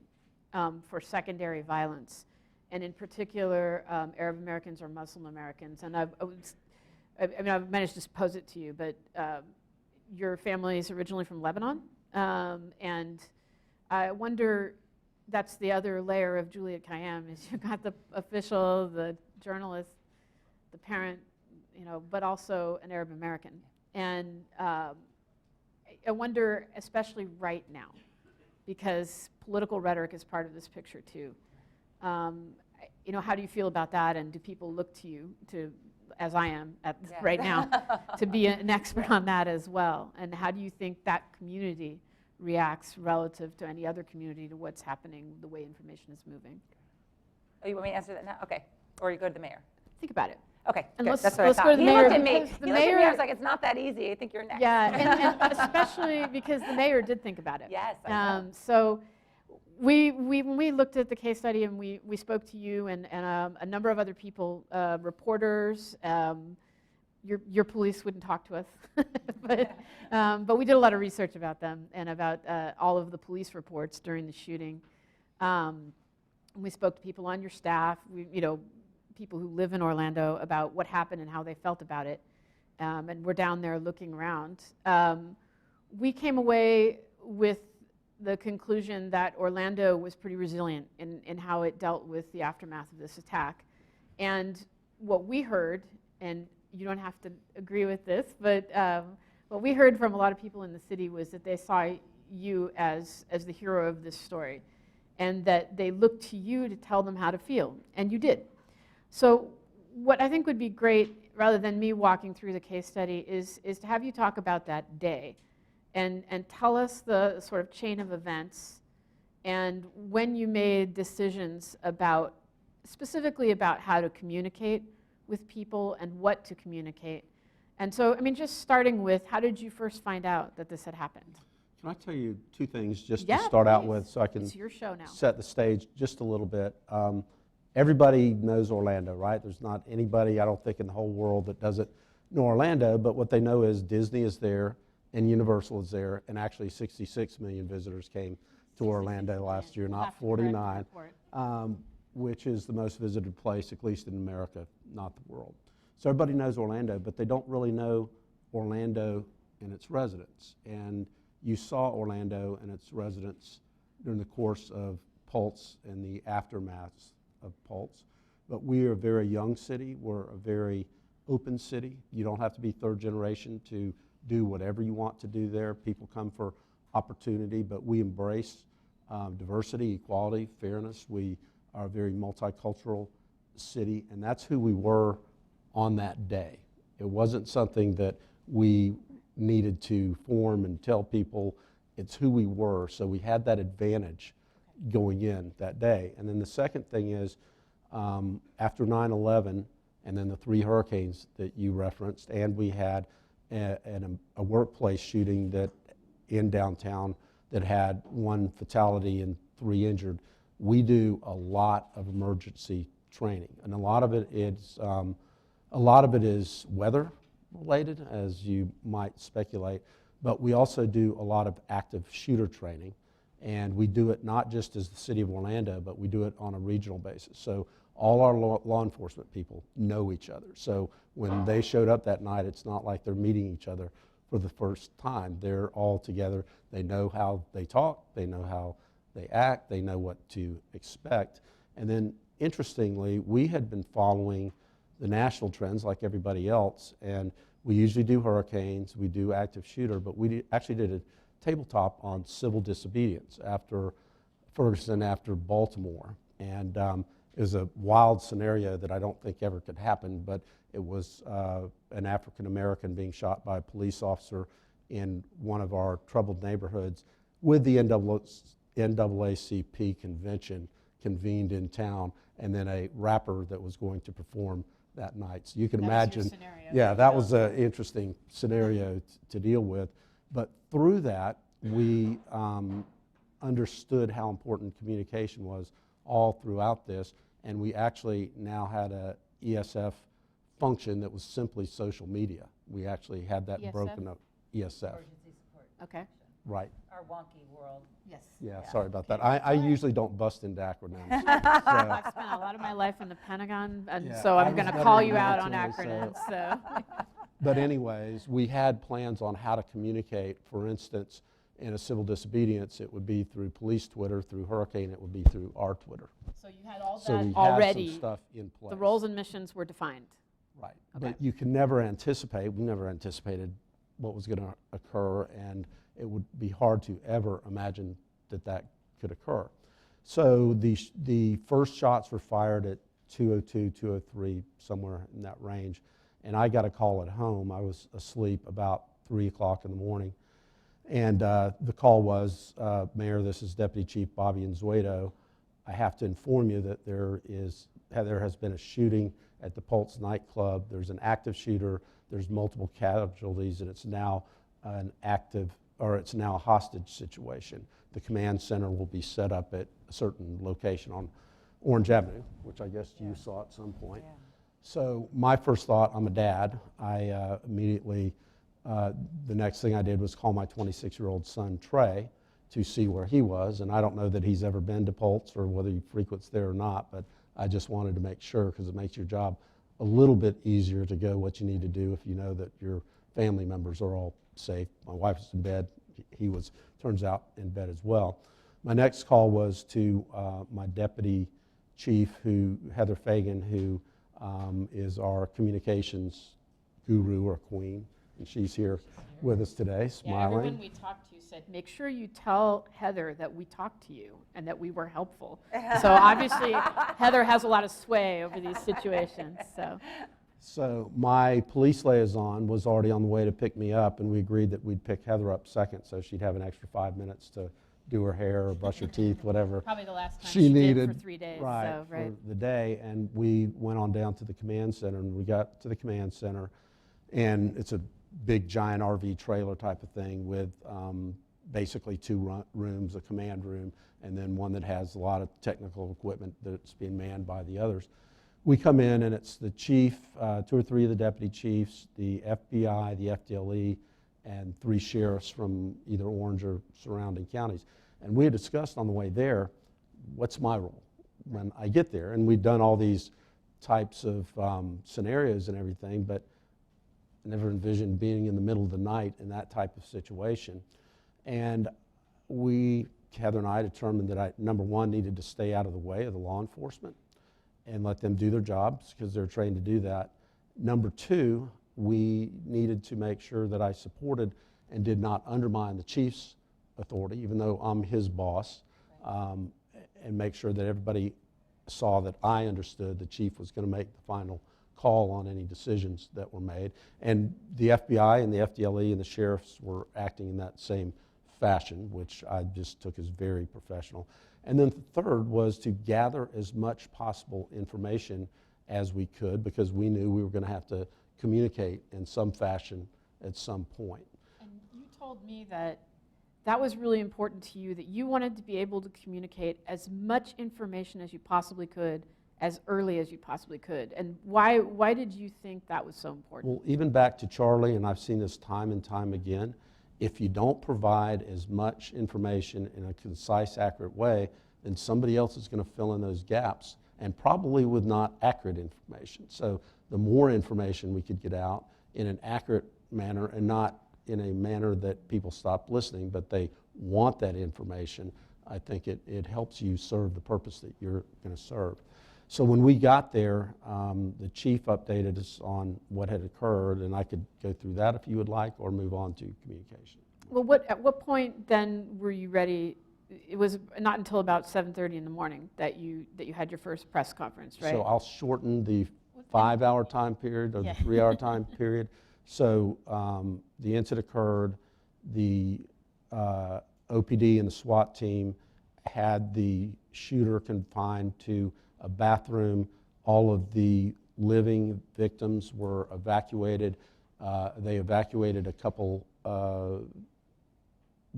Speaker 2: for secondary violence, and in particular, Arab Americans or Muslim Americans. And I I've managed to pose it to you, but your family is originally from Lebanon, and I wonder, that's the other layer of Juliet Kayyem, is you've got the official, the journalist, the parent, but also an Arab American. And I wonder, especially right now, because political rhetoric is part of this picture too. How do you feel about that, and do people look to you, as I am right now, to be an expert on that as well? And how do you think that community reacts relative to any other community to what's happening, the way information is moving?
Speaker 4: Oh, you want me to answer that now? Okay. Or you go to the mayor.
Speaker 2: Think about it.
Speaker 4: Okay,
Speaker 2: and
Speaker 4: good. That's what
Speaker 2: let's
Speaker 4: I thought.
Speaker 2: go to the mayor.
Speaker 4: He looked at me.
Speaker 2: The
Speaker 4: He looked at me. I was like, it's not that easy. I think you're next.
Speaker 2: Yeah, and especially because the mayor did think about it.
Speaker 4: Yes, I know.
Speaker 2: So when we looked at the case study and we spoke to you and a number of other people, reporters, your police wouldn't talk to us, but we did a lot of research about them and about all of the police reports during the shooting. We spoke to people on your staff, people who live in Orlando about what happened and how they felt about it. and we're down there looking around. We came away with the conclusion that Orlando was pretty resilient in how it dealt with the aftermath of this attack. And what we heard, and you don't have to agree with this, but what we heard from a lot of people in the city was that they saw you as the hero of this story, and that they looked to you to tell them how to feel, and you did. So what I think would be great, rather than me walking through the case study, is to have you talk about that day and tell us the sort of chain of events and when you made decisions about, specifically about how to communicate with people and what to communicate. And so, I mean, just starting with, how did you first find out that this had happened?
Speaker 6: Can I tell you two things just
Speaker 2: Yeah,
Speaker 6: to start out
Speaker 2: please.
Speaker 6: with, so I can
Speaker 2: It's your show now.
Speaker 6: set the stage just a little bit? Everybody knows Orlando, right? There's not anybody, I don't think, in the whole world that doesn't know Orlando, but what they know is Disney is there and Universal is there, and actually 66 million visitors came to Orlando last year,
Speaker 2: We'll
Speaker 6: not
Speaker 2: have to correct the
Speaker 6: 49,
Speaker 2: report.
Speaker 6: which is the most visited place, at least in America, not the world. So everybody knows Orlando, but they don't really know Orlando and its residents. And you saw Orlando and its residents during the course of Pulse and the aftermath of Pulse. But we are a very young city. We're a very open city. You don't have to be third generation to do whatever you want to do there. People come for opportunity, but we embrace diversity, equality, fairness. We are a very multicultural city, and that's who we were on that day. It wasn't something that we needed to form and tell people. It's who we were, so we had that advantage going in that day. And then the second thing is, after 9/11 and then the 3 hurricanes that you referenced, and we had a workplace shooting that in downtown that had 1 fatality and 3 injured, we do a lot of emergency training, and a lot of it is weather related, as you might speculate, but we also do a lot of active shooter training, and we do it not just as the city of Orlando, but we do it on a regional basis. So all our law enforcement people know each other. So when they showed up that night, it's not like they're meeting each other for the first time. They're all together. They know how they talk. They know how they act. They know what to expect. And then, interestingly, we had been following the national trends like everybody else, and we usually do hurricanes, we do active shooter, but we actually did a tabletop on civil disobedience after Ferguson, after Baltimore. And it was a wild scenario that I don't think ever could happen, but it was an African American being shot by a police officer in one of our troubled neighborhoods with the NAACP convention convened in town, and then a rapper that was going to perform that night. So you can imagine, yeah, that was an interesting scenario to deal with. But through that, we understood how important communication was all throughout this, and we actually now had a ESF function that was simply social media. We actually had that broken up. ESF.
Speaker 4: Emergency support.
Speaker 2: Okay.
Speaker 6: Right.
Speaker 4: Our wonky world.
Speaker 2: Yes.
Speaker 6: Yeah, sorry about that. I usually don't bust into acronyms. So,
Speaker 2: I've spent a lot of my life in the Pentagon, and
Speaker 6: Yeah,
Speaker 2: so
Speaker 6: I
Speaker 2: I'm
Speaker 6: was
Speaker 2: going to
Speaker 6: never
Speaker 2: call
Speaker 6: in
Speaker 2: you
Speaker 6: the
Speaker 2: out on
Speaker 6: military,
Speaker 2: acronyms. So.
Speaker 6: but anyways, we had plans on how to communicate. For instance, in a civil disobedience, it would be through police Twitter, through hurricane, it would be through our Twitter.
Speaker 2: So you had all
Speaker 6: So
Speaker 2: that
Speaker 6: we
Speaker 2: already.
Speaker 6: had some stuff in place.
Speaker 2: The roles and missions were defined.
Speaker 6: Right.
Speaker 2: Okay.
Speaker 6: But you can never anticipate, we never anticipated what was going to occur, and it would be hard to ever imagine that that could occur. So the first shots were fired at 2:02, 2:03, somewhere in that range, and I got a call at home. I was asleep about 3 o'clock in the morning, and the call was, Mayor, this is Deputy Chief Bobby Nzueto. I have to inform you that there has been a shooting at the Pulse nightclub. There's an active shooter. There's multiple casualties, and it's now it's now a hostage situation. The command center will be set up at a certain location on Orange Avenue, which I guess you saw at some point.
Speaker 4: Yeah.
Speaker 6: So my first thought, I'm a dad. I immediately, the next thing I did was call my 26-year-old son, Trey, to see where he was. And I don't know that he's ever been to Pulse or whether he frequents there or not, but I just wanted to make sure, because it makes your job a little bit easier to go what you need to do if you know that your family members are all safe. My wife was in bed. He was, turns out, in bed as well. My next call was to my deputy chief, Heather Fagan, who is our communications guru or queen, and she's here with us today, smiling.
Speaker 2: Yeah, everyone we talked to said, make sure you tell Heather that we talked to you and that we were helpful. So obviously, Heather has a lot of sway over these situations.
Speaker 6: So my police liaison was already on the way to pick me up, and we agreed that we'd pick Heather up second, so she'd have an extra 5 minutes to do her hair or brush her teeth, whatever.
Speaker 2: Probably the last time
Speaker 6: she needed
Speaker 2: did for 3 days.
Speaker 6: Right, for the day. And we went on down to the command center, and we got to the command center, and it's a big giant RV trailer type of thing with basically two rooms, a command room, and then one that has a lot of technical equipment that's being manned by the others. We come in, and it's the chief, 2 or 3 of the deputy chiefs, the FBI, the FDLE, and 3 sheriffs from either Orange or surrounding counties. And we had discussed on the way there, what's my role when I get there? And we'd done all these types of scenarios and everything, but never envisioned being in the middle of the night in that type of situation. And Heather and I determined that I, number one, needed to stay out of the way of the law enforcement and let them do their jobs because they're trained to do that. Number two, we needed to make sure that I supported and did not undermine the chief's authority, even though I'm his boss, and make sure that everybody saw that I understood the chief was going to make the final call on any decisions that were made. And the FBI and the FDLE and the sheriffs were acting in that same fashion, which I just took as very professional. And then the third was to gather as much possible information as we could, because we knew we were going to have to communicate in some fashion at some point.
Speaker 2: And you told me that that was really important to you, that you wanted to be able to communicate as much information as you possibly could as early as you possibly could. And why did you think that was so important?
Speaker 6: Well, even back to Charlie, and I've seen this time and time again, if you don't provide as much information in a concise, accurate way, then somebody else is going to fill in those gaps, and probably with not accurate information. So the more information we could get out in an accurate manner, and not in a manner that people stop listening, but they want that information, I think it helps you serve the purpose that you're going to serve. So when we got there, the chief updated us on what had occurred, and I could go through that if you would like, or move on to communication.
Speaker 2: Well, at what point then were you ready? It was not until about 7:30 in the morning that you had your first press conference, right?
Speaker 6: So I'll shorten the 5-hour time period, or the 3-hour time period. So the incident occurred, the OPD and the SWAT team had the shooter confined to a bathroom. All of the living victims were evacuated. They evacuated a couple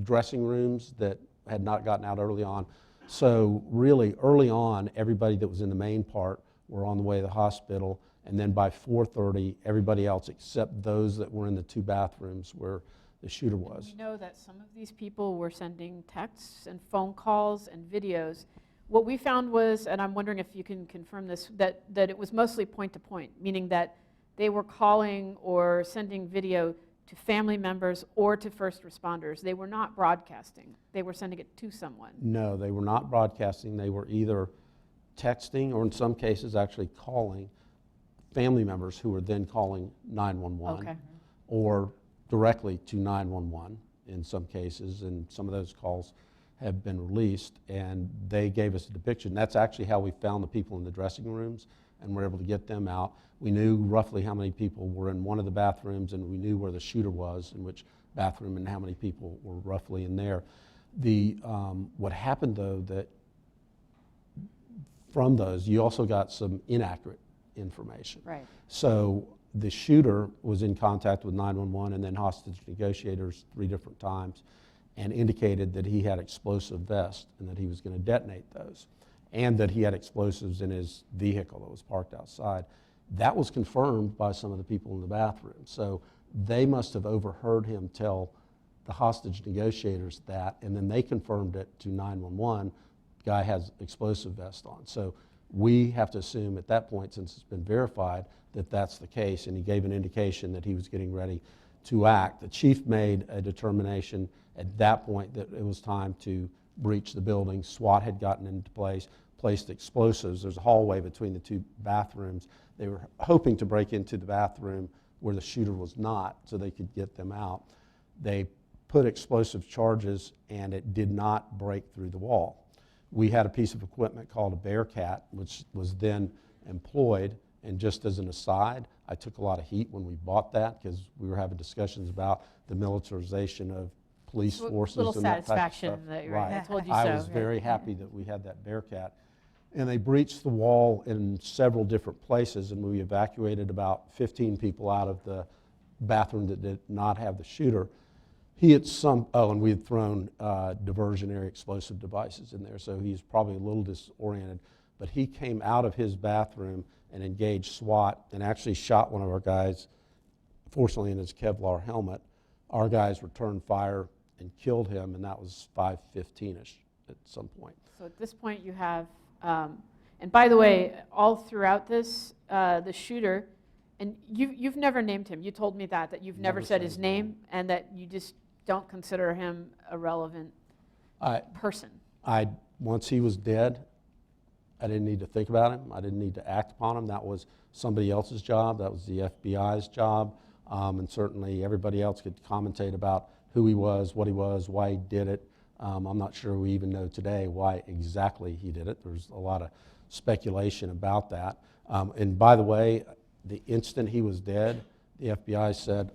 Speaker 6: dressing rooms that had not gotten out early on. So really early on, everybody that was in the main part were on the way to the hospital, and then by 4:30, everybody else except those that were in the 2 bathrooms where the shooter was.
Speaker 2: We know that some of these people were sending texts and phone calls and videos. What we found was, and I'm wondering if you can confirm this, that it was mostly point-to-point, meaning that they were calling or sending video to family members or to first responders. They were not broadcasting. They were sending it to someone.
Speaker 6: No, they were not broadcasting. They were either texting, or in some cases actually calling family members who were then calling 911,
Speaker 2: Okay.
Speaker 6: or directly to 911 in some cases, and some of those calls have been released, and they gave us a depiction. That's actually how we found the people in the dressing rooms and were able to get them out. We knew roughly how many people were in one of the bathrooms, and we knew where the shooter was, in which bathroom, and how many people were roughly in there. What happened, though, that from those, you also got some inaccurate information.
Speaker 2: Right.
Speaker 6: So the shooter was in contact with 911 and then hostage negotiators 3 different times, and indicated that he had explosive vests and that he was going to detonate those, and that he had explosives in his vehicle that was parked outside. That was confirmed by some of the people in the bathroom. So they must have overheard him tell the hostage negotiators that, and then they confirmed it to 911. The guy has explosive vest on. So We have to assume at that point, since it's been verified, that that's the case, and he gave an indication that he was getting ready to act. The chief made a determination at that point that it was time to breach the building. SWAT had gotten into place, placed explosives. There's a hallway between the two bathrooms. They were hoping to break into the bathroom where the shooter was not so they could get them out. They put explosive charges, and it did not break through the wall. We had a piece of equipment called a Bearcat, which was then employed. And just as an aside, I took a lot of heat when we bought that because we were having discussions about the militarization of police forces
Speaker 2: Little
Speaker 6: and that type of
Speaker 2: satisfaction
Speaker 6: stuff.
Speaker 2: that you're
Speaker 6: Right.
Speaker 2: I told you
Speaker 6: I
Speaker 2: so.
Speaker 6: was
Speaker 2: right.
Speaker 6: very happy that we had that Bearcat. And they breached the wall in several different places, and we evacuated about 15 people out of the bathroom that did not have the shooter. He had and we had thrown diversionary explosive devices in there, so he's probably a little disoriented. But he came out of his bathroom and engaged SWAT and actually shot one of our guys, fortunately in his Kevlar helmet. Our guys returned fire and killed him, and that was 5:15-ish at some point.
Speaker 2: So at this point you have, and by the way, all throughout this, the shooter, and you've never named him. You told me that you've never said his name and that you just don't consider him a relevant person.
Speaker 6: Once he was dead, I didn't need to think about him. I didn't need to act upon him. That was somebody else's job. That was the FBI's job. And certainly everybody else could commentate about who he was, what he was, why he did it. I'm not sure we even know today why exactly he did it. There's a lot of speculation about that. And by the way, the instant he was dead, the FBI said,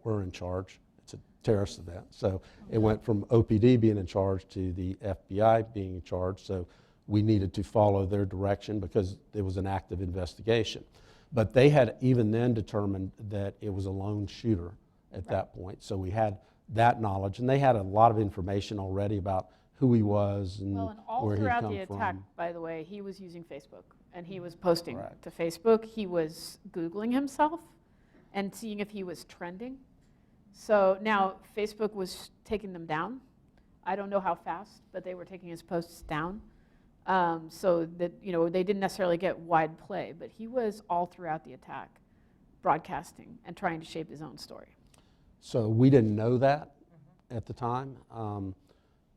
Speaker 6: we're in charge. It's a terrorist event. So it went from OPD being in charge to the FBI being in charge. So we needed to follow their direction because it was an active investigation. But they had even then determined that it was a lone shooter at that point. So we had that knowledge, and they had a lot of information already about who he was and
Speaker 2: Well, and all
Speaker 6: where he'd
Speaker 2: throughout
Speaker 6: come
Speaker 2: the
Speaker 6: from.
Speaker 2: attack, by the way, he was using Facebook, and he was posting
Speaker 6: Right.
Speaker 2: to Facebook. He was Googling himself and seeing if he was trending. So now Facebook was taking them down. I don't know how fast, but they were taking his posts down. So that, they didn't necessarily get wide play, but he was all throughout the attack, broadcasting and trying to shape his own story.
Speaker 6: So we didn't know that at the time.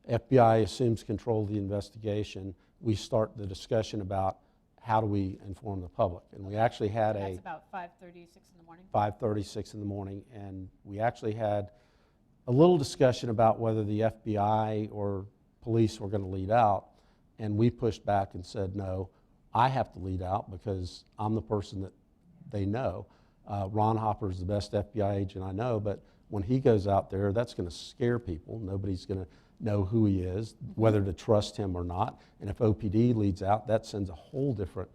Speaker 6: FBI assumes control of the investigation. We start the discussion about how do we inform the public. And we actually had
Speaker 2: That's about 5:36 in the morning.
Speaker 6: 5:36 in the morning, and we actually had a little discussion about whether the FBI or police were going to lead out. And we pushed back and said, no, I have to lead out because I'm the person that they know. Ron Hopper is the best FBI agent I know, but when he goes out there, that's going to scare people. Nobody's going to know who he is, whether to trust him or not. And if OPD leads out, that sends a whole different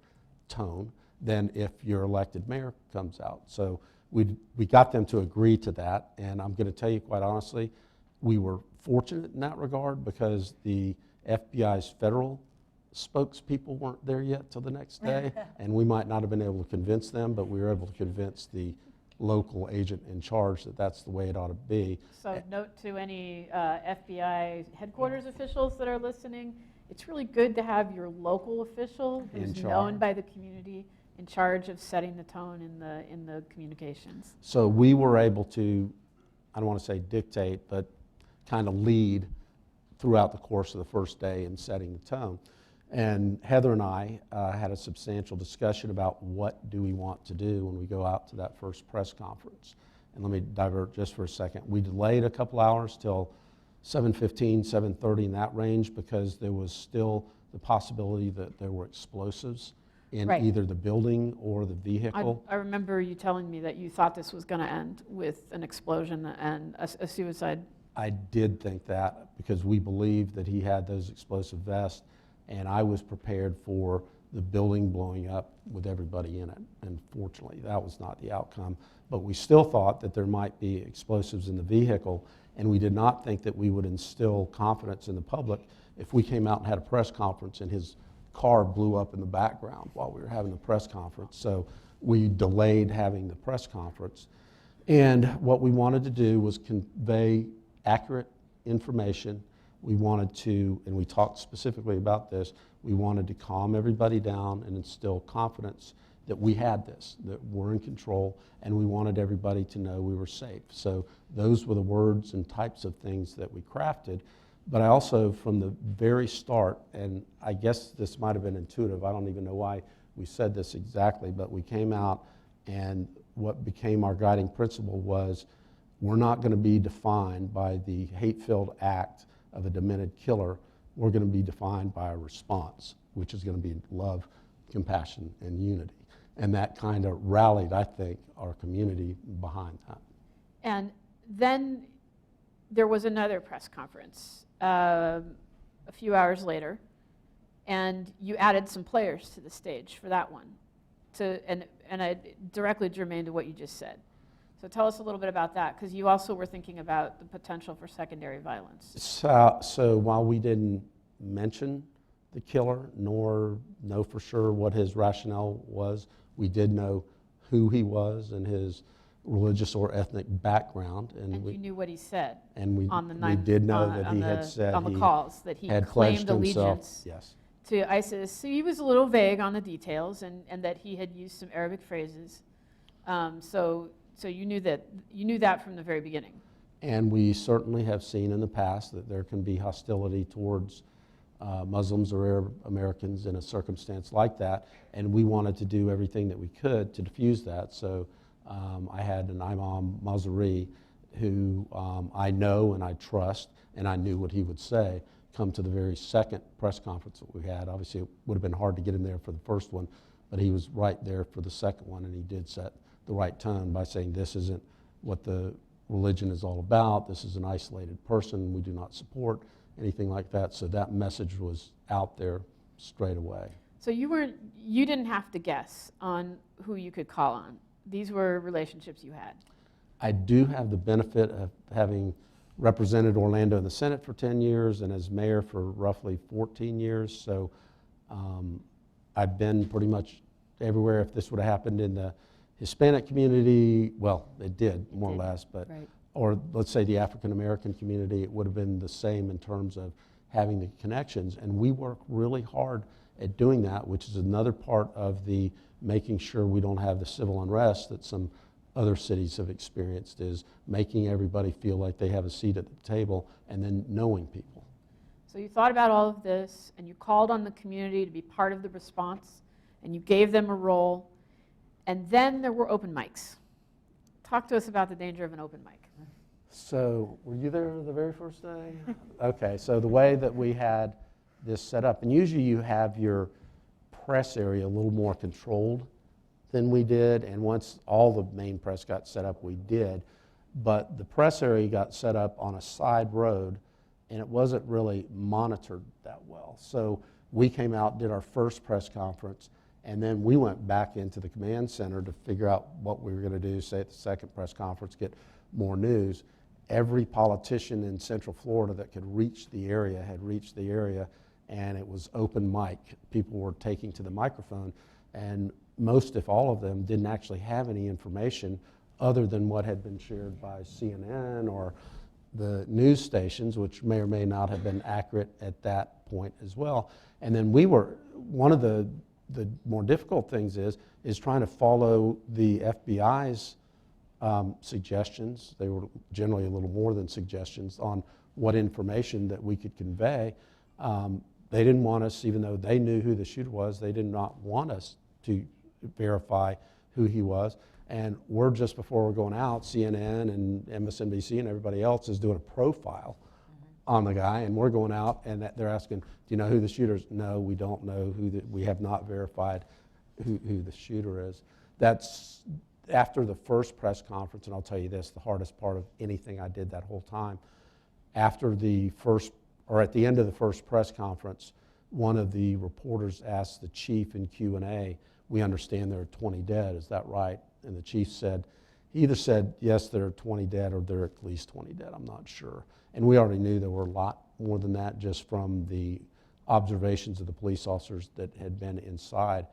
Speaker 6: tone than if your elected mayor comes out. So we got them to agree to that. And I'm going to tell you quite honestly, we were fortunate in that regard because the FBI's federal spokespeople weren't there yet till the next day, and we might not have been able to convince them, but we were able to convince the local agent in charge that that's the way it ought to be.
Speaker 2: So note to any FBI headquarters officials that are listening, it's really good to have your local official who's known by the community in charge of setting the tone in the communications.
Speaker 6: So we were able to, I don't want to say dictate, but kind of lead throughout the course of the first day in setting the tone. And Heather and I had a substantial discussion about what do we want to do when we go out to that first press conference. And let me divert just for a second. We delayed a couple hours till 7:15, 7:30 in that range because there was still the possibility that there were explosives in
Speaker 2: Right.
Speaker 6: either the building or the vehicle.
Speaker 2: I remember you telling me that you thought this was going to end with an explosion and a suicide.
Speaker 6: I did think that because we believed that he had those explosive vests, and I was prepared for the building blowing up with everybody in it. And fortunately, that was not the outcome. But we still thought that there might be explosives in the vehicle, and we did not think that we would instill confidence in the public if we came out and had a press conference and his car blew up in the background while we were having the press conference. So we delayed having the press conference. And what we wanted to do was convey accurate information we wanted to, and we talked specifically about this, we wanted to calm everybody down and instill confidence that we had this, that we're in control, and we wanted everybody to know we were safe. So those were the words and types of things that we crafted. But I also, from the very start, and I guess this might have been intuitive, I don't even know why we said this exactly, but we came out and what became our guiding principle was we're not going to be defined by the hate-filled act of a demented killer. We're going to be defined by a response, which is going to be love, compassion, and unity. And that kind of rallied, I think, our community behind that.
Speaker 2: And then there was another press conference a few hours later, and you added some players to the stage for that one, and I directly germane to what you just said. So tell us a little bit about that, because you also were thinking about the potential for secondary violence.
Speaker 6: So while we didn't mention the killer, nor know for sure what his rationale was, we did know who he was and his religious or ethnic background.
Speaker 2: And you knew what he said
Speaker 6: and we
Speaker 2: on the
Speaker 6: we did know that he had said
Speaker 2: on the calls, that he
Speaker 6: had
Speaker 2: claimed
Speaker 6: pledged himself,
Speaker 2: allegiance
Speaker 6: yes,
Speaker 2: to ISIS. So he was a little vague on the details, and that he had used some Arabic phrases. So you knew that from the very beginning.
Speaker 6: And we certainly have seen in the past that there can be hostility towards Muslims or Arab Americans in a circumstance like that, and we wanted to do everything that we could to diffuse that. So I had an Imam Mazari who I know and I trust, and I knew what he would say, come to the very second press conference that we had. Obviously, it would have been hard to get him there for the first one, but he was right there for the second one, and he did set the right tone by saying this isn't what the religion is all about. This is an isolated person. We do not support anything like that. So that message was out there straight away.
Speaker 2: So you didn't have to guess on who you could call on. These were relationships you had.
Speaker 6: I do have the benefit of having represented Orlando in the Senate for 10 years and as mayor for roughly 14 years. So I've been pretty much everywhere. If this would have happened in the Hispanic community, well, it did more or less, but
Speaker 2: right.
Speaker 6: Or let's say the African American community, it would have been the same in terms of having the connections. And we work really hard at doing that, which is another part of the making sure we don't have the civil unrest that some other cities have experienced, is making everybody feel like they have a seat at the table and then knowing people.
Speaker 2: So you thought about all of this, and you called on the community to be part of the response, and you gave them a role, and then there were open mics. Talk to us about the danger of an open mic.
Speaker 6: So, were you there the very first day? Okay, so the way that we had this set up, and usually you have your press area a little more controlled than we did, and once all the main press got set up, we did. But the press area got set up on a side road, and it wasn't really monitored that well. So we came out, did our first press conference, and then we went back into the command center to figure out what we were going to do, say at the second press conference, get more news. Every politician in Central Florida that could reach the area had reached the area, and it was open mic. People were taking to the microphone, and most, if all of them, didn't actually have any information other than what had been shared by CNN or the news stations, which may or may not have been accurate at that point as well. And then we were, one of the more difficult things is trying to follow the FBI's suggestions. They were generally a little more than suggestions on what information that we could convey. They didn't want us, even though they knew who the shooter was, they did not want us to verify who he was. And we're just before we're going out, CNN and MSNBC and everybody else is doing a profile on the guy, and we're going out and they're asking, do you know who the shooter is? No, we don't know we have not verified who the shooter is. That's after the first press conference, and I'll tell you this, the hardest part of anything I did that whole time, after the first, or at the end of the first press conference, one of the reporters asked the chief in Q&A, we understand there are 20 dead, is that right? And the chief said, he either said, yes, there are 20 dead, or there are at least 20 dead, I'm not sure. And we already knew there were a lot more than that just from the observations of the police officers that had been inside.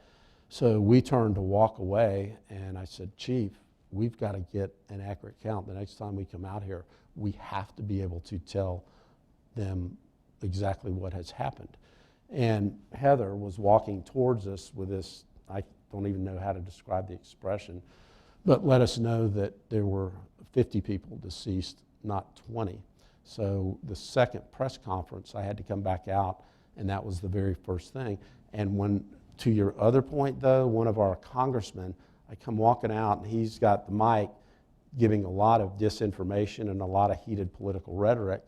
Speaker 6: So we turned to walk away, and I said, Chief, we've got to get an accurate count. The next time we come out here, we have to be able to tell them exactly what has happened. And Heather was walking towards us with this, I don't even know how to describe the expression, but let us know that there were 50 people deceased, not 20. So the second press conference, I had to come back out, and that was the very first thing. And when, to your other point though, one of our congressmen, I come walking out and he's got the mic giving a lot of disinformation and a lot of heated political rhetoric,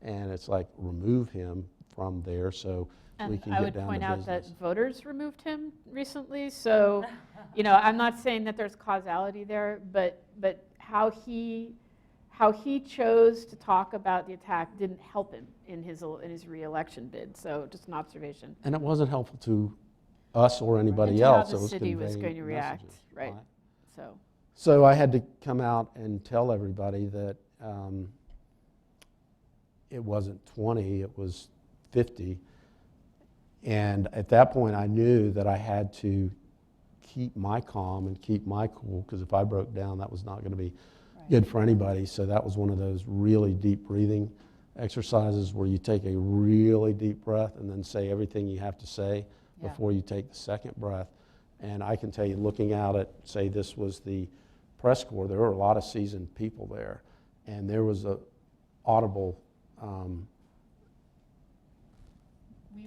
Speaker 6: and it's like, remove him from there so we can
Speaker 2: I
Speaker 6: get
Speaker 2: would
Speaker 6: down
Speaker 2: point
Speaker 6: to
Speaker 2: out that
Speaker 6: business.
Speaker 2: voters removed him recently, so I'm not saying that there's causality there, but how he chose to talk about the attack didn't help him in his re-election bid. So just an observation.
Speaker 6: And it wasn't helpful to us or anybody
Speaker 2: And to how
Speaker 6: else.
Speaker 2: the
Speaker 6: It was
Speaker 2: city was
Speaker 6: conveying
Speaker 2: going to react,
Speaker 6: messages,
Speaker 2: right? So
Speaker 6: So I had to come out and tell everybody that it wasn't 20, it was 50. And at that point, I knew that I had to keep my calm and keep my cool, because if I broke down, that was not going to be good for anybody. So that was one of those really deep breathing exercises where you take a really deep breath and then say everything you have to say before you take the second breath. And I can tell you, looking out at, say, this was the press corps, there were a lot of seasoned people there, and there was a audible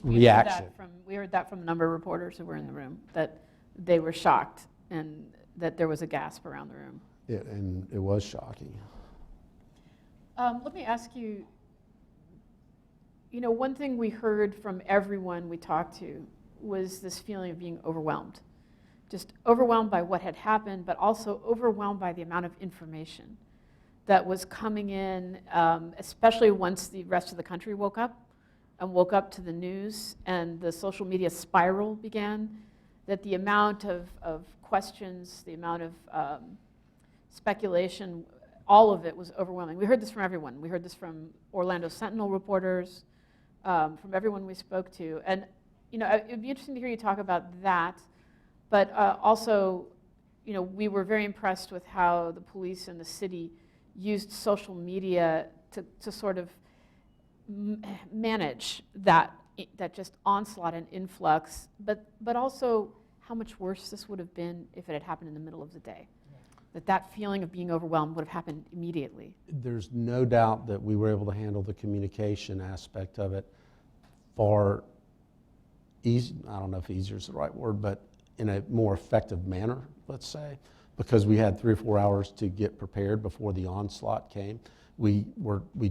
Speaker 6: reaction.
Speaker 2: we heard that from a number of reporters who were in the room, that they were shocked and that there was a gasp around the room.
Speaker 6: And it was shocking.
Speaker 2: Let me ask you, one thing we heard from everyone we talked to was this feeling of being overwhelmed. Just overwhelmed by what had happened, but also overwhelmed by the amount of information that was coming in, especially once the rest of the country woke up to the news and the social media spiral began, that the amount of questions, the amount of speculation, all of it was overwhelming. We heard this from everyone. We heard this from Orlando Sentinel reporters, from everyone we spoke to. And it would be interesting to hear you talk about that, but also, we were very impressed with how the police and the city used social media to sort of manage that just onslaught and influx, but also how much worse this would have been if it had happened in the middle of the day. That feeling of being overwhelmed would have happened immediately.
Speaker 6: There's no doubt that we were able to handle the communication aspect of it far easy, I don't know if easier is the right word, but in a more effective manner, let's say, because we had 3 or 4 hours to get prepared before the onslaught came. We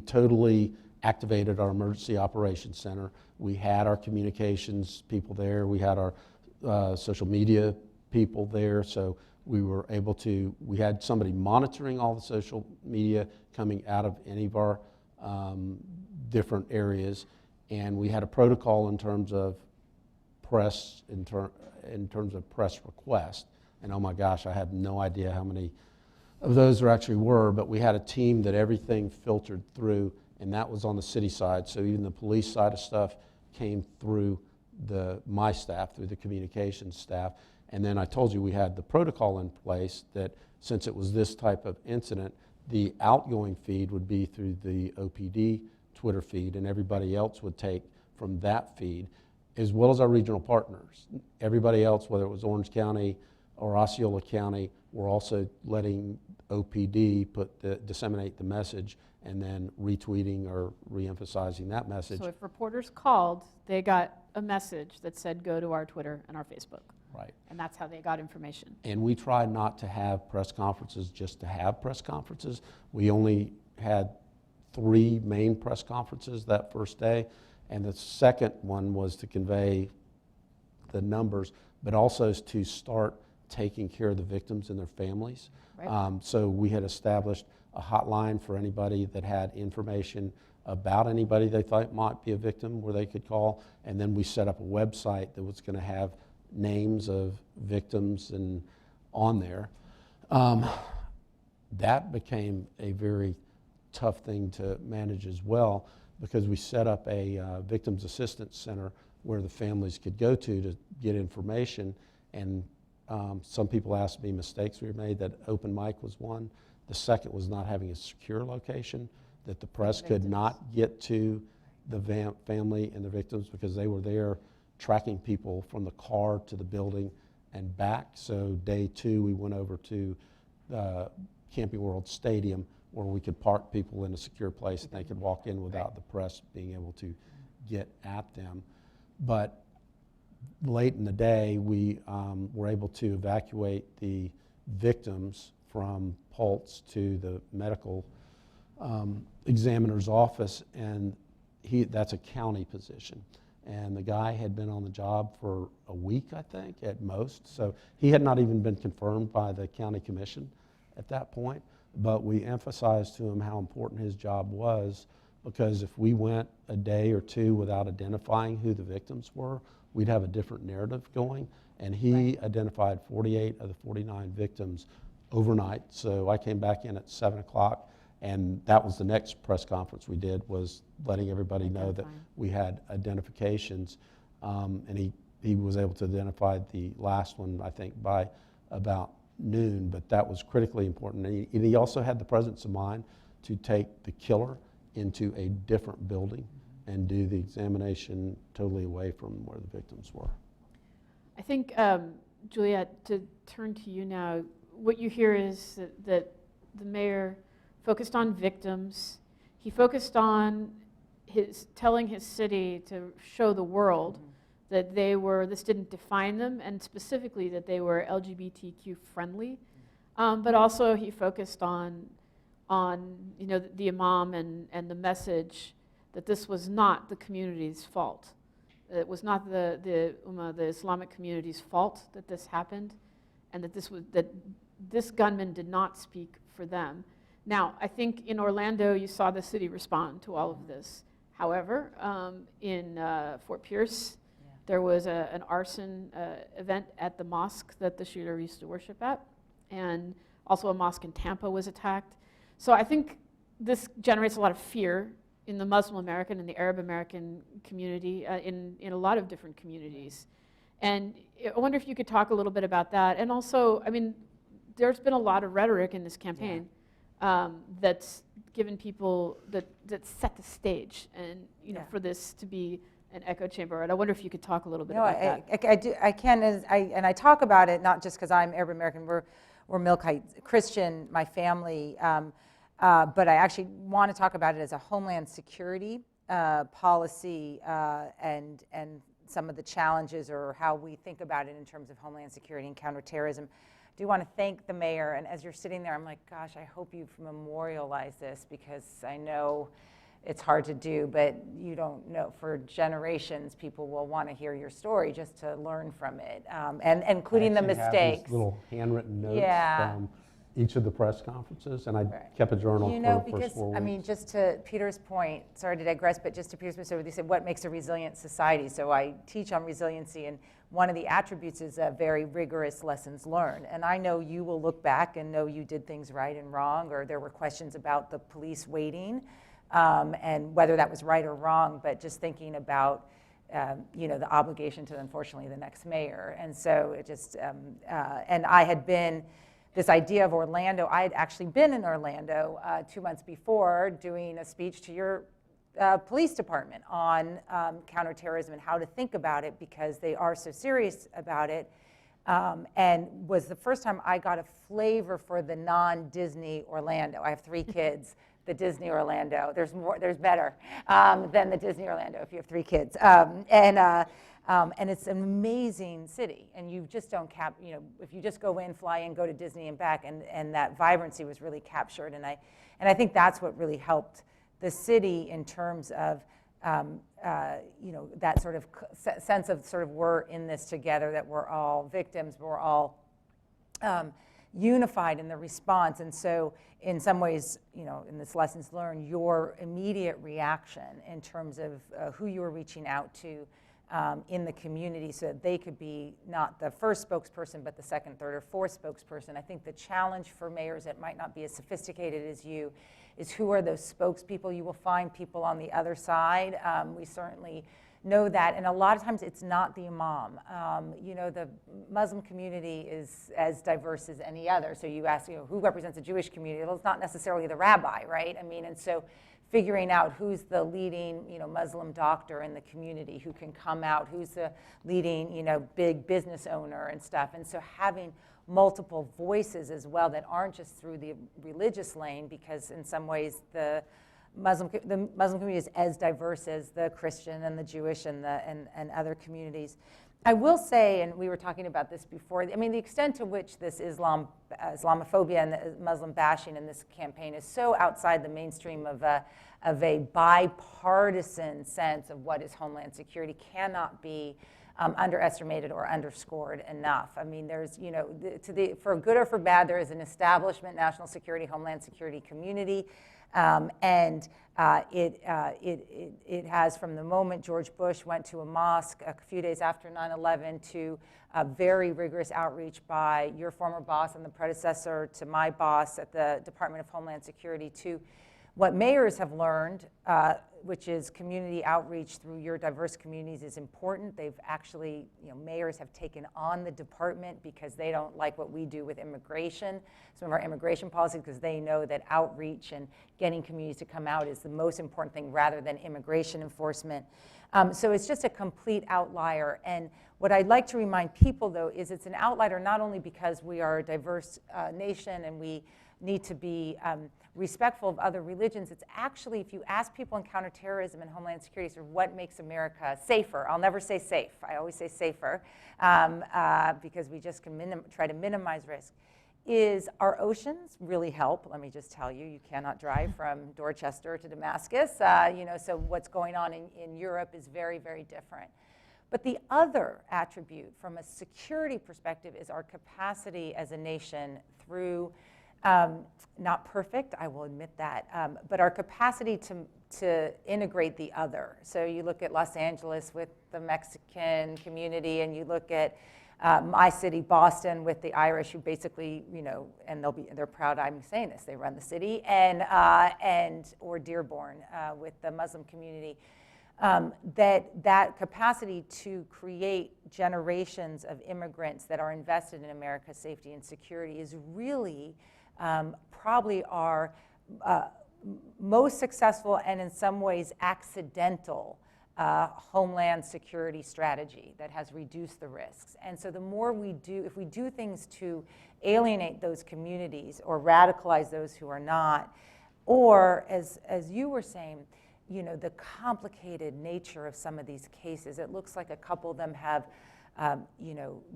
Speaker 6: totally activated our emergency operations center. We had our communications people there. We had our social media people there. So we were able to, we had somebody monitoring all the social media coming out of any of our different areas. And we had a protocol in terms of press, in terms of press request. And oh my gosh, I have no idea how many of those there actually were, but we had a team that everything filtered through, and that was on the city side. So even the police side of stuff came through my staff, through the communications staff. And then I told you we had the protocol in place that since it was this type of incident, the outgoing feed would be through the OPD Twitter feed, and everybody else would take from that feed, as well as our regional partners. Everybody else, whether it was Orange County or Osceola County, were also letting OPD disseminate the message and then retweeting or reemphasizing that message.
Speaker 2: So if reporters called, they got a message that said, go to our Twitter and our Facebook.
Speaker 6: Right.
Speaker 2: And that's how they got information.
Speaker 6: And we tried not to have press conferences just to have press conferences. We only had 3 main press conferences that first day, and the second one was to convey the numbers, but also to start taking care of the victims and their families.
Speaker 2: Right.
Speaker 6: So we had established a hotline for anybody that had information about anybody they thought might be a victim where they could call, and then we set up a website that was going to have names of victims and on there. That became a very tough thing to manage as well, because we set up a victims assistance center where the families could go to get information. And some people asked me mistakes we made. That open mic was one. The second was not having a secure location that the press could not get to the family and the victims because they were there tracking people from the car to the building and back. So day 2, we went over to Camping World Stadium where we could park people in a secure place and they could walk in without the press being able to get at them. But late in the day, we were able to evacuate the victims from Pulse to the medical examiner's office, and that's a county position. And the guy had been on the job for a week, I think, at most. So he had not even been confirmed by the county commission at that point. But we emphasized to him how important his job was, because if we went a day or 2 without identifying who the victims were, we'd have a different narrative going. And he identified 48 of the 49 victims overnight. So I came back in at 7 o'clock. And that was the next press conference we did, was letting everybody know that we had identifications. And he was able to identify the last one, I think, by about noon, but that was critically important. And he also had the presence of mind to take the killer into a different building and do the examination totally away from where the victims were.
Speaker 2: I think, Juliet, to turn to you now, what you hear is that the mayor focused on victims. He focused on telling his city to show the world that this didn't define them, and specifically that they were LGBTQ friendly. But also he focused on the imam and the message that this was not the community's fault. It was not the Islamic community's fault that this happened, and that this gunman did not speak for them. Now, I think in Orlando, you saw the city respond to all of this. However, in Fort Pierce, there was an arson event at the mosque that the shooter used to worship at, and also a mosque in Tampa was attacked. So I think this generates a lot of fear in the Muslim American and the Arab American community, in a lot of different communities. And I wonder if you could talk a little bit about that. And also, I mean, there's been a lot of rhetoric in this campaign. That's given people that set the stage, and for this to be an echo chamber. And I wonder if you could talk a little bit about that.
Speaker 4: I do. I can, and I talk about it not just because I'm Arab American. We're Milkite Christian, my family, but I actually want to talk about it as a homeland security policy and some of the challenges or how we think about it in terms of homeland security and counterterrorism. I do want to thank the mayor, and as you're sitting there, I'm like, gosh, I hope you've memorialized this, because I know it's hard to do, but you don't know, for generations, people will want to hear your story just to learn from it, and including the mistakes.
Speaker 6: Have these little handwritten notes from each of the press conferences, and I kept a journal for the first 4 weeks.
Speaker 4: I mean, just to Peter's point, sorry to digress, but just to Peter's point, so they said, what makes a resilient society? So I teach on resiliency, and one of the attributes is a very rigorous lessons learned. And I know you will look back and know you did things right and wrong, or there were questions about the police waiting, and whether that was right or wrong, but just thinking about the obligation to, unfortunately, the next mayor. And so it just, and I had been, this idea of Orlando, I had actually been in Orlando 2 months before doing a speech to your police department on counterterrorism and how to think about it, because they are so serious about it, and was the first time I got a flavor for the non-Disney Orlando. I have 3 kids. The Disney Orlando, there's better than the Disney Orlando if you have 3 kids. And it's an amazing city, and you just don't if you just go in, fly in, go to Disney and back, and that vibrancy was really captured. And I think that's what really helped the city in terms of that sort of sense of sort of we're in this together, that we're all victims, we're all unified in the response. And so in some ways, in this lessons learned, your immediate reaction in terms of who you were reaching out to in the community, so that they could be not the first spokesperson, but the second, third, or fourth spokesperson. I think the challenge for mayors that might not be as sophisticated as you is, who are those spokespeople? You will find people on the other side. We certainly know that, and a lot of times it's not the imam. The Muslim community is as diverse as any other. So you ask, who represents the Jewish community? Well, it's not necessarily the rabbi, right? I mean, and so figuring out who's the leading, Muslim doctor in the community who can come out, who's the leading, big business owner and stuff. And so having multiple voices as well that aren't just through the religious lane, because in some ways the Muslim community is as diverse as the Christian and the Jewish and other communities. I will say, and we were talking about this before, I mean, the extent to which this Islamophobia and the Muslim bashing in this campaign is so outside the mainstream of a bipartisan sense of what is Homeland Security cannot be underestimated or underscored enough. I mean, there's, for good or for bad, there is an establishment national security, Homeland Security community. It has, from the moment George Bush went to a mosque a few days after 9/11 to a very rigorous outreach by your former boss and the predecessor to my boss at the Department of Homeland Security, to what mayors have learned, which is community outreach through your diverse communities is important. They've actually, mayors have taken on the department because they don't like what we do with immigration, some of our immigration policies, because they know that outreach and getting communities to come out is the most important thing rather than immigration enforcement. So it's just a complete outlier. And what I'd like to remind people, though, is it's an outlier not only because we are a diverse nation and we need to be respectful of other religions. It's actually, if you ask people in counterterrorism and Homeland Security, sort of what makes America safer, I'll never say safe, I always say safer, because we just can try to minimize risk, is our oceans really help. Let me just tell you, you cannot drive from Dorchester to Damascus, so what's going on in Europe is very, very different. But the other attribute from a security perspective is our capacity as a nation through not perfect, I will admit that, but our capacity to integrate the other. So you look at Los Angeles with the Mexican community, and you look at my city, Boston, with the Irish, who basically, and they're proud I'm saying this, they run the city, or Dearborn with the Muslim community. That capacity to create generations of immigrants that are invested in America's safety and security is really probably our most successful and in some ways accidental Homeland Security strategy that has reduced the risks. And so the more we do, if we do things to alienate those communities or radicalize those who are not, or as you were saying, the complicated nature of some of these cases, it looks like a couple of them have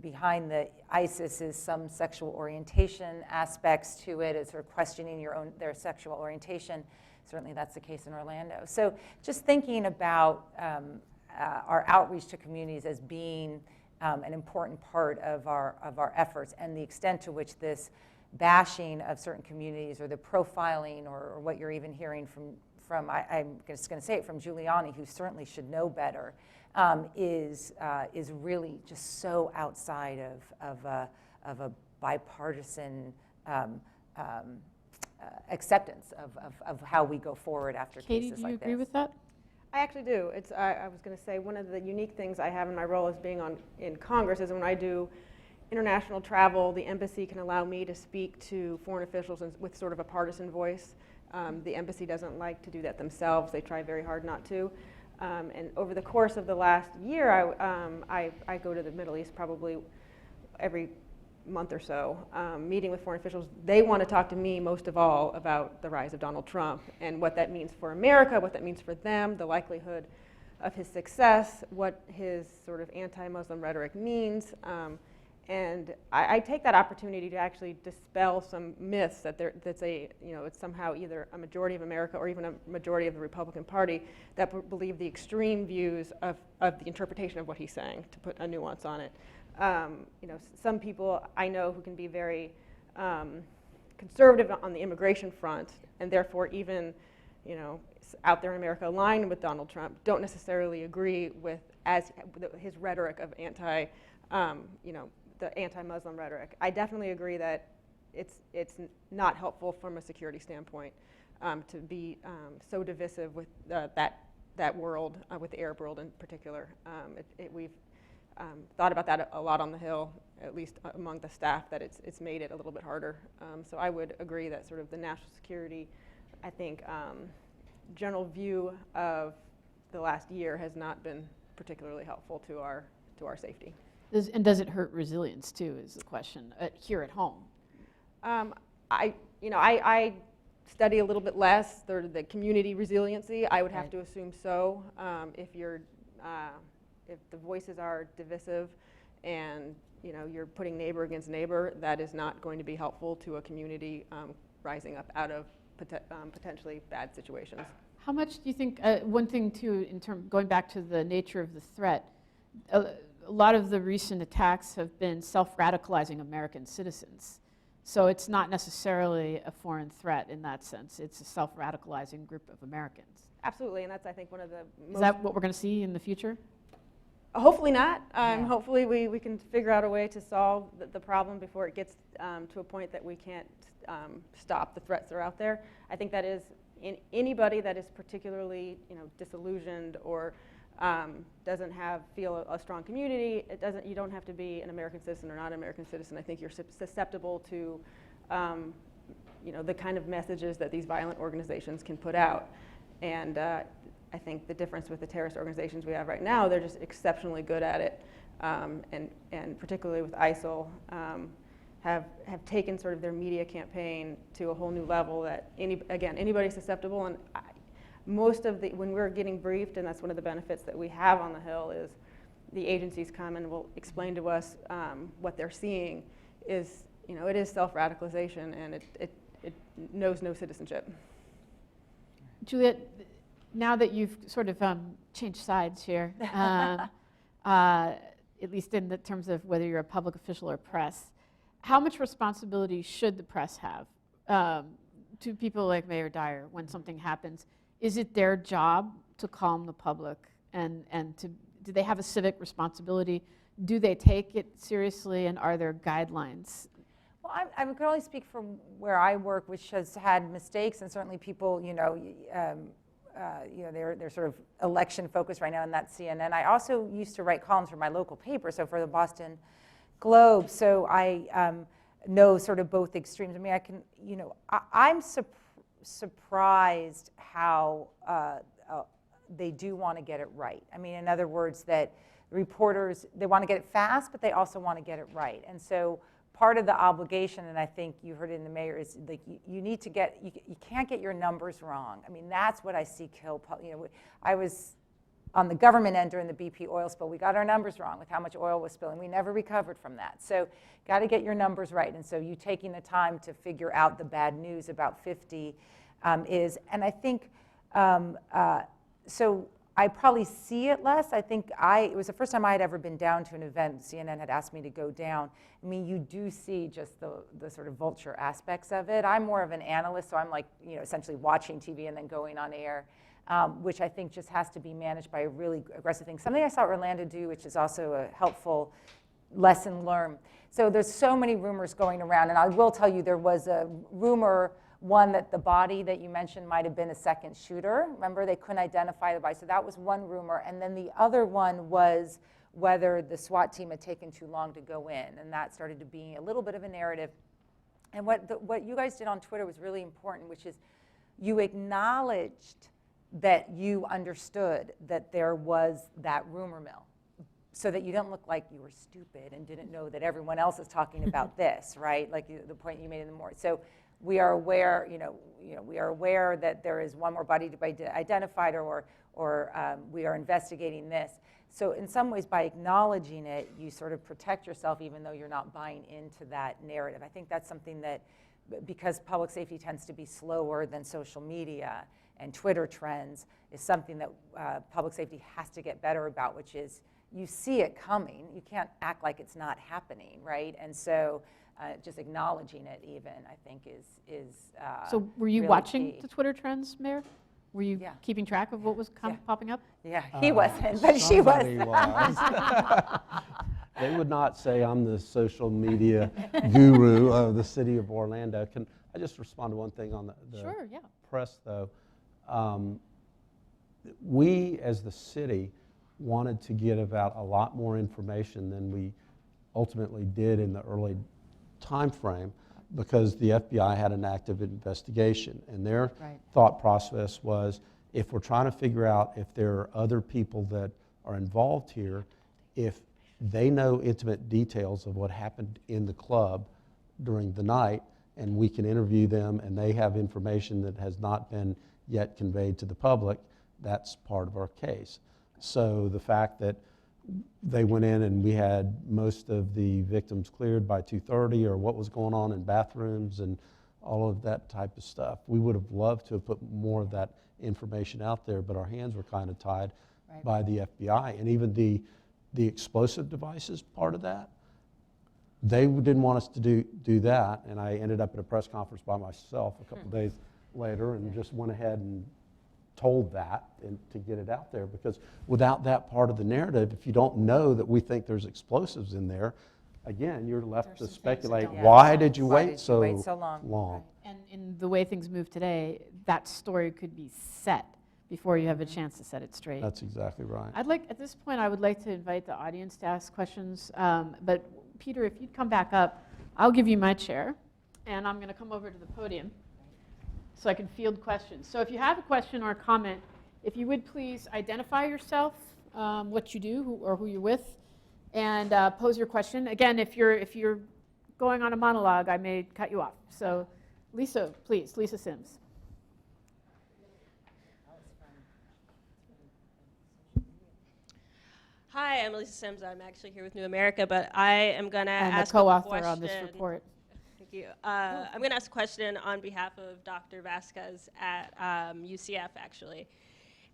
Speaker 4: behind the ISIS is some sexual orientation aspects to it. It's sort of questioning their sexual orientation. Certainly that's the case in Orlando. So just thinking about our outreach to communities as being an important part of our efforts, and the extent to which this bashing of certain communities or the profiling or what you're even hearing from I'm just going to say it, from Giuliani, who certainly should know better, is really just so outside of a bipartisan acceptance of how we go forward after
Speaker 2: Katie,
Speaker 4: cases
Speaker 2: do you
Speaker 4: like
Speaker 2: agree
Speaker 4: this.
Speaker 2: with that?
Speaker 5: I actually do. I was going to say one of the unique things I have in my role as being in Congress is when I do international travel, the embassy can allow me to speak to foreign officials with sort of a partisan voice. The embassy doesn't like to do that themselves. They try very hard not to. And over the course of the last year, I go to the Middle East probably every month or so, meeting with foreign officials. They want to talk to me most of all about the rise of Donald Trump and what that means for America, what that means for them, the likelihood of his success, what his sort of anti-Muslim rhetoric means. And I take that opportunity to actually dispel some myths that it's somehow either a majority of America or even a majority of the Republican Party that believe the extreme views of the interpretation of what he's saying, to put a nuance on it. Some people I know who can be very conservative on the immigration front, and therefore even, out there in America aligned with Donald Trump, don't necessarily agree with his rhetoric of the anti-Muslim rhetoric. I definitely agree that it's not helpful from a security standpoint to be so divisive with that world, with the Arab world in particular. We've thought about that a lot on the Hill, at least among the staff, that it's made it a little bit harder. So I would agree that sort of the national security, I think, general view of the last year has not been particularly helpful to our safety.
Speaker 2: Does it hurt resilience too, is the question, here at home?
Speaker 5: I study a little bit less the community resiliency. I would have
Speaker 2: Right.
Speaker 5: to assume so. If the voices are divisive and you're putting neighbor against neighbor, that is not going to be helpful to a community rising up out of potentially bad situations.
Speaker 2: How much do you think, one thing too, going back to the nature of the threat, a lot of the recent attacks have been self-radicalizing American citizens. So it's not necessarily a foreign threat in that sense. It's a self-radicalizing group of Americans.
Speaker 5: Absolutely, and that's, I think, one of the
Speaker 2: Is that what we're going to see in the future?
Speaker 5: Hopefully not.
Speaker 4: Yeah.
Speaker 5: Hopefully we can figure out a way to solve the problem before it gets to a point that we can't stop the threats that are out there. I think that is anybody that is particularly disillusioned or doesn't feel a strong community. You don't have to be an American citizen or not an American citizen. I think you're susceptible to the kind of messages that these violent organizations can put out. And I think the difference with the terrorist organizations we have right now, they're just exceptionally good at it, and particularly with ISIL, have taken sort of their media campaign to a whole new level that anybody's susceptible. And when we're getting briefed, and that's one of the benefits that we have on the Hill, is the agencies come and will explain to us what they're seeing is, it is self-radicalization, and it knows no citizenship.
Speaker 2: Juliet, now that you've sort of changed sides here, at least in the terms of whether you're a public official or press, how much responsibility should the press have to people like Mayor Dyer when something happens? Is it their job to calm the public, and do they have a civic responsibility? Do they take it seriously, and are there guidelines?
Speaker 4: Well, I can only speak from where I work, which has had mistakes, and certainly people, they're sort of election focused right now, and that's CNN. I also used to write columns for my local paper, so for the Boston Globe. So I know sort of both extremes. I mean, I'm surprised how they do want to get it right. I mean, in other words, that reporters, they want to get it fast, but they also want to get it right. And so part of the obligation, and I think you heard it in the mayor, is like you need to get, you can't get your numbers wrong. I mean, that's what I see kill. I was on the government end during the BP oil spill. We got our numbers wrong with how much oil was spilling. We never recovered from that. So got to get your numbers right. And so you taking the time to figure out the bad news about 50 is, and I think, so I probably see it less. I think it was the first time I had ever been down to an event. CNN had asked me to go down. I mean, you do see just the sort of vulture aspects of it. I'm more of an analyst, so I'm like, essentially watching TV and then going on air, which I think just has to be managed by a really aggressive thing. Something I saw Orlando do, which is also a helpful lesson learned. So there's so many rumors going around, and I will tell you there was a rumor, one, that the body that you mentioned might have been a second shooter. Remember, they couldn't identify the body. So that was one rumor. And then the other one was whether the SWAT team had taken too long to go in. And that started to be a little bit of a narrative. And what you guys did on Twitter was really important, which is you acknowledged that you understood that there was that rumor mill, so that you didn't look like you were stupid and didn't know that everyone else is talking about this, right? Like the point you made in the morning. So we are aware, we are aware that there is one more body to be identified, or we are investigating this. So in some ways, by acknowledging it, you sort of protect yourself, even though you're not buying into that narrative. I think that's something that, because public safety tends to be slower than social media and Twitter trends, is something that public safety has to get better about, which is you see it coming. You can't act like it's not happening, right? And so just acknowledging it even, I think, is
Speaker 2: So were you
Speaker 4: really
Speaker 2: watching
Speaker 4: key.
Speaker 2: the Twitter trends, Mayor? Were you
Speaker 4: Yeah.
Speaker 2: keeping track of what was popping up?
Speaker 4: Yeah, he wasn't, but she was.
Speaker 6: Somebody was. They would not say I'm the social media guru of the city of Orlando. Can I just respond to one thing on the
Speaker 2: Sure, yeah.
Speaker 6: press, though? We, as the city, wanted to get out a lot more information than we ultimately did in the early time frame, because the FBI had an active investigation, and their
Speaker 4: Right.
Speaker 6: thought process was, if we're trying to figure out if there are other people that are involved here, if they know intimate details of what happened in the club during the night, and we can interview them and they have information that has not been yet conveyed to the public, that's part of our case. So the fact that they went in and we had most of the victims cleared by 2:30, or what was going on in bathrooms and all of that type of stuff, we would have loved to have put more of that information out there, but our hands were kind of tied by the FBI. And even the explosive devices part of that, they didn't want us to do that, and I ended up at a press conference by myself a couple days later and just went ahead and told that and to get it out there, because without that part of the narrative, if you don't know that we think there's explosives in there, again, you're left to speculate, why did you wait so long?
Speaker 2: And in the way things move today, that story could be set before you have a chance to set it straight.
Speaker 6: That's exactly right.
Speaker 2: At this point, I would like to invite the audience to ask questions, but Peter, if you'd come back up, I'll give you my chair, and I'm going to come over to the podium so I can field questions. So if you have a question or a comment, if you would please identify yourself, what you do or who you're with, and pose your question. Again, if you're going on a monologue, I may cut you off. So Lisa, please, Lisa Sims.
Speaker 7: Hi, I'm Lisa Sims. I'm actually here with New America, but I am going to ask
Speaker 2: a co-author
Speaker 7: question
Speaker 2: on this report.
Speaker 7: Thank you. I'm going to ask a question on behalf of Dr. Vasquez at UCF, actually.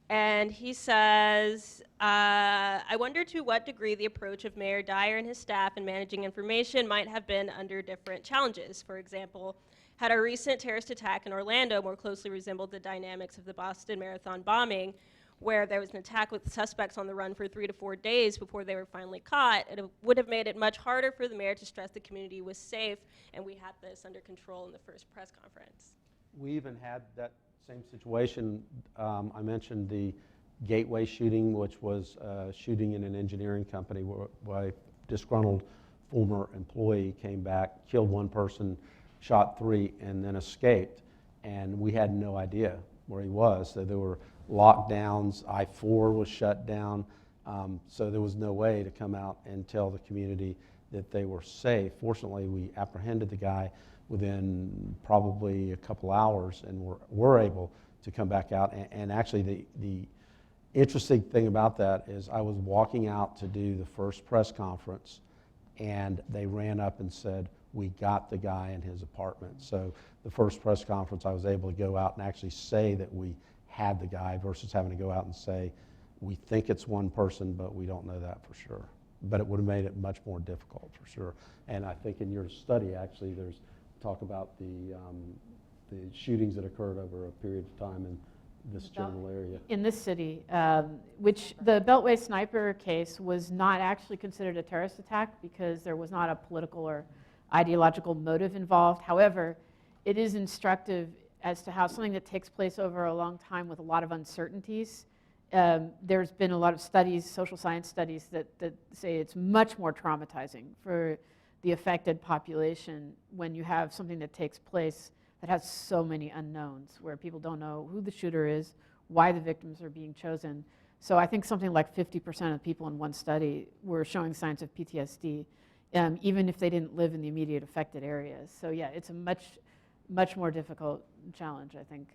Speaker 7: And he says, I wonder to what degree the approach of Mayor Dyer and his staff in managing information might have been under different challenges. For example, had our recent terrorist attack in Orlando more closely resembled the dynamics of the Boston Marathon bombing, where there was an attack with suspects on the run for 3 to 4 days before they were finally caught, it would have made it much harder for the mayor to stress the community was safe, and we had this under control in the first press conference.
Speaker 6: We even had that same situation. I mentioned the Gateway shooting, which was shooting in an engineering company where a disgruntled former employee came back, killed one person, shot 3, and then escaped. And we had no idea where he was. So there were lockdowns, I-4 was shut down, so there was no way to come out and tell the community that they were safe. Fortunately, we apprehended the guy within probably a couple hours and were able to come back out. And actually, the interesting thing about that is I was walking out to do the first press conference, and they ran up and said, we got the guy in his apartment. So the first press conference, I was able to go out and actually say that we had the guy versus having to go out and say, we think it's one person, but we don't know that for sure. But it would have made it much more difficult for sure. And I think in your study, actually, there's talk about the shootings that occurred over a period of time in this general area.
Speaker 2: In this city, which the Beltway sniper case was not actually considered a terrorist attack because there was not a political or ideological motive involved. However, it is instructive as to how something that takes place over a long time with a lot of uncertainties. There's been a lot of studies, social science studies, that say it's much more traumatizing for the affected population when you have something that takes place that has so many unknowns, where people don't know who the shooter is, why the victims are being chosen. So I think something like 50% of people in one study were showing signs of PTSD, even if they didn't live in the immediate affected areas. So yeah, it's a much more difficult challenge, I think.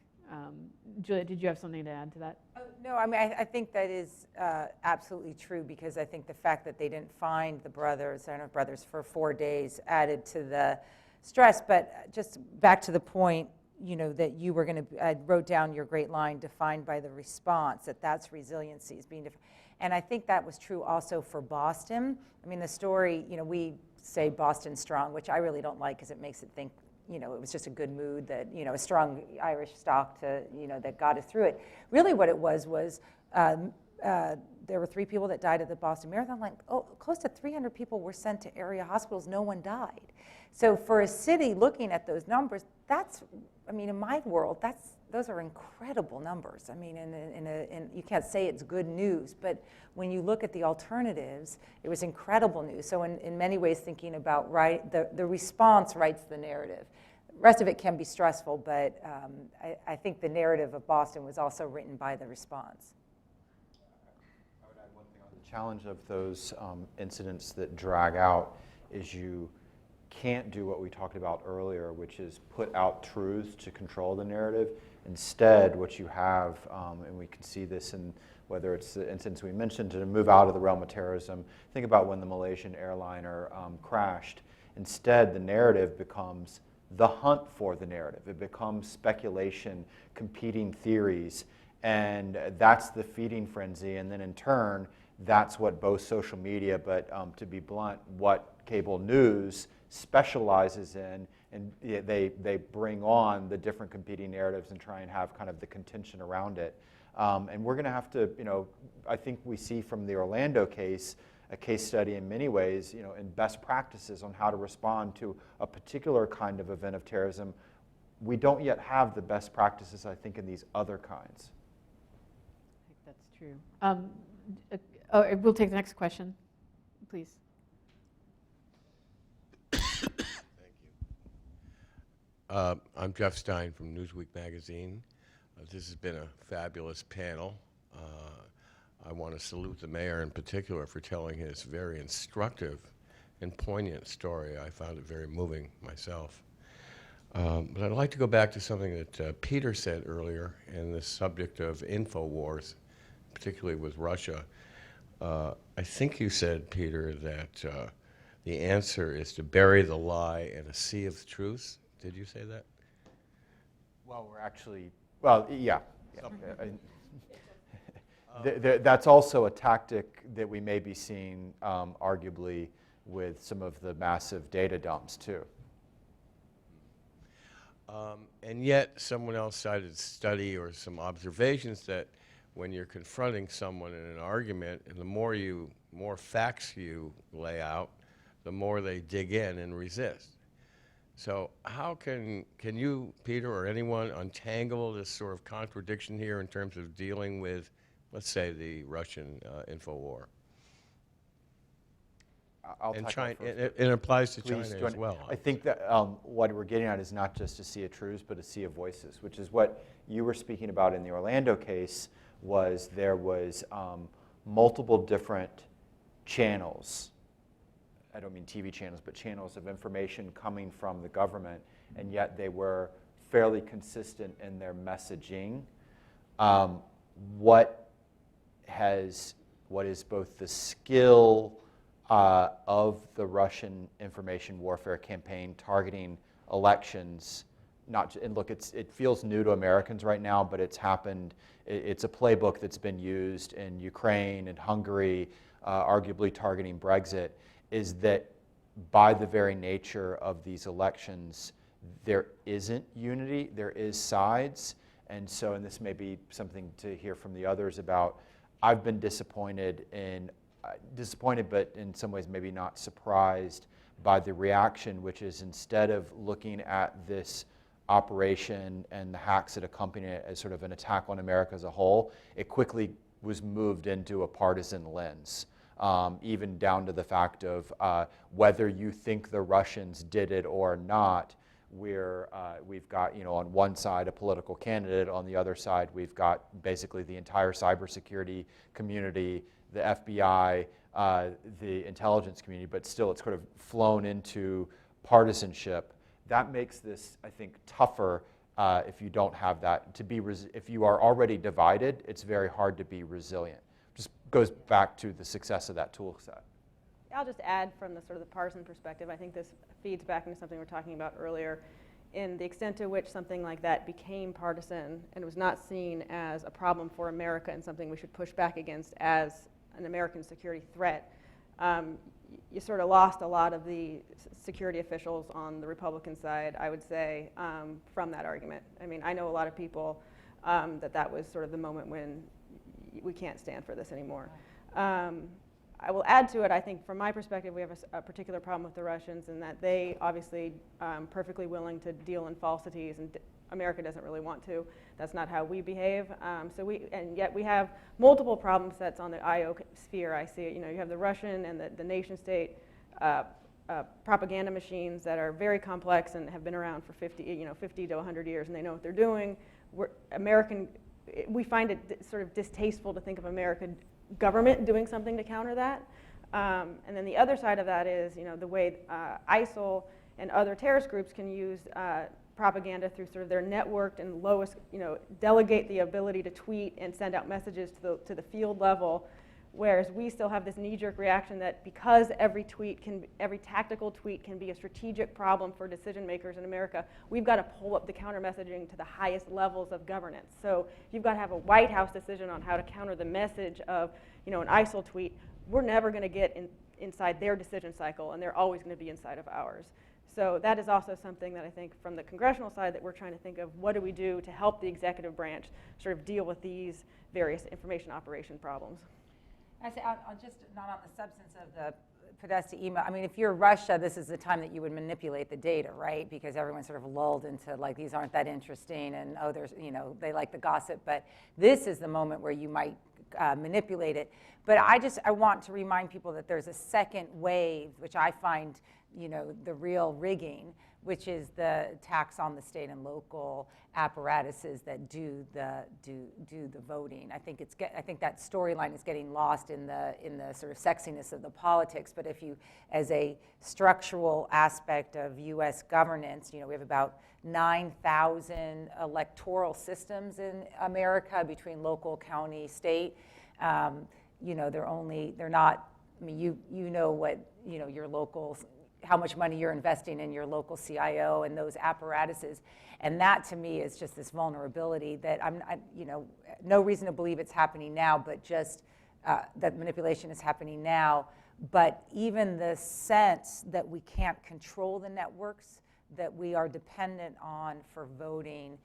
Speaker 2: Julia, did you have something to add to that?
Speaker 4: No, I mean, I think that is absolutely true, because I think the fact that they didn't find the Sarnoff brothers for 4 days added to the stress. But just back to the point, you know, that you were going to, I wrote down your great line, defined by the response, that's resiliency is being defined. And I think that was true also for Boston. I mean, the story, you know, we say Boston strong, which I really don't like because it makes it think, you know, it was just a good mood that, you know, a strong Irish stock to, you know, that got us through it. Really what it was there were 3 people that died at the Boston Marathon. Like, oh, close to 300 people were sent to area hospitals. No one died. So for a city looking at those numbers, that's, I mean, in my world, those are incredible numbers. I mean, and you can't say it's good news, but when you look at the alternatives, it was incredible news. So in many ways, thinking about the response writes the narrative. rest of it can be stressful, but I think the narrative of Boston was also written by the response.
Speaker 3: I would add one thing on the challenge of those incidents that drag out is you can't do what we talked about earlier, which is put out truths to control the narrative. Instead, what you have, and we can see this in whether it's the incidents we mentioned, to move out of the realm of terrorism. Think about when the Malaysian airliner crashed. Instead, the narrative becomes the hunt for the narrative. It becomes speculation, competing theories, and that's the feeding frenzy. And then in turn, that's what both social media, but to be blunt, what cable news specializes in, and they bring on the different competing narratives and try and have kind of the contention around it. And we're going to have to, I think we see from the Orlando case, a case study in many ways, in best practices on how to respond to a particular kind of event of terrorism. We don't yet have the best practices, I think, in these other kinds.
Speaker 2: I think that's true. We'll take the next question, please.
Speaker 8: I'm Jeff Stein from Newsweek magazine. This has been a fabulous panel. I want to salute the mayor in particular for telling his very instructive and poignant story. I found it very moving myself. But I'd like to go back to something that Peter said earlier in the subject of InfoWars, particularly with Russia. I think you said, Peter, that the answer is to bury the lie in a sea of truth. Did you say that?
Speaker 3: Well, we're actually, yeah. That's also a tactic that we may be seeing, arguably, with some of the massive data dumps, too.
Speaker 8: And yet, someone else cited a study or some observations that when you're confronting someone in an argument, and the more facts you lay out, the more they dig in and resist. So how can you, Peter, or anyone untangle this sort of contradiction here in terms of dealing with, let's say, the Russian info war?
Speaker 3: And
Speaker 8: China, it applies to China as well.
Speaker 3: I think that what we're getting at is not just a sea of truths, but a sea of voices, which is what you were speaking about in the Orlando case. There was multiple different channels. I don't mean TV channels, but channels of information coming from the government, and yet they were fairly consistent in their messaging. What is both the skill of the Russian information warfare campaign targeting elections? And look, it feels new to Americans right now, but it's happened. It's a playbook that's been used in Ukraine and Hungary, arguably targeting Brexit. Is that by the very nature of these elections, there isn't unity, there is sides. And so, and this may be something to hear from the others about, I've been disappointed, but in some ways maybe not surprised by the reaction, which is instead of looking at this operation and the hacks that accompany it as sort of an attack on America as a whole, it quickly was moved into a partisan lens. Even down to the fact of whether you think the Russians did it or not. We've got, on one side a political candidate, on the other side we've got basically the entire cybersecurity community, the FBI, the intelligence community, but still it's sort of flown into partisanship. That makes this, I think, tougher if you don't have that. If you are already divided, it's very hard to be resilient. Just goes back to the success of that tool set.
Speaker 5: I'll just add from the sort of the partisan perspective, I think this feeds back into something we were talking about earlier, in the extent to which something like that became partisan and was not seen as a problem for America and something we should push back against as an American security threat. You sort of lost a lot of the security officials on the Republican side, I would say, from that argument. I mean, I know a lot of people that was sort of the moment when we can't stand for this anymore. I will add to it, I think from my perspective, we have a particular problem with the Russians in that they obviously perfectly willing to deal in falsities, and America doesn't really want to. That's not how we behave. And yet we have multiple problem sets on the IO sphere. I see it. You have the Russian and the nation state propaganda machines that are very complex and have been around for 50 to 100 years, and they know what they're doing. We find it sort of distasteful to think of American government doing something to counter that. And then the other side of that is, the way ISIL and other terrorist groups can use propaganda through sort of their networked and lowest, delegate the ability to tweet and send out messages to the field level, whereas we still have this knee-jerk reaction that because every tactical tweet can be a strategic problem for decision makers in America, we've got to pull up the counter messaging to the highest levels of governance. So you've got to have a White House decision on how to counter the message of, an ISIL tweet. We're never going to get inside their decision cycle, and they're always going to be inside of ours. So that is also something that I think from the congressional side that we're trying to think of, what do we do to help the executive branch sort of deal with these various information operation problems?
Speaker 4: I say, just not on the substance of the Podesta email. I mean, if you're Russia, this is the time that you would manipulate the data, right? Because everyone's sort of lulled into like, these aren't that interesting, and there's, they like the gossip. But this is the moment where you might manipulate it. But I want to remind people that there's a second wave, which I find, the real rigging, which is the tax on the state and local apparatuses that do the voting. I think that storyline is getting lost in the sort of sexiness of the politics. But if you, as a structural aspect of U.S. governance, we have about 9,000 electoral systems in America between local, county, state. They're not. I mean, you know what your local, how much money you're investing in your local CIO and those apparatuses. And that to me is just this vulnerability that no reason to believe it's happening now, but just that manipulation is happening now. But even the sense that we can't control the networks that we are dependent on for voting,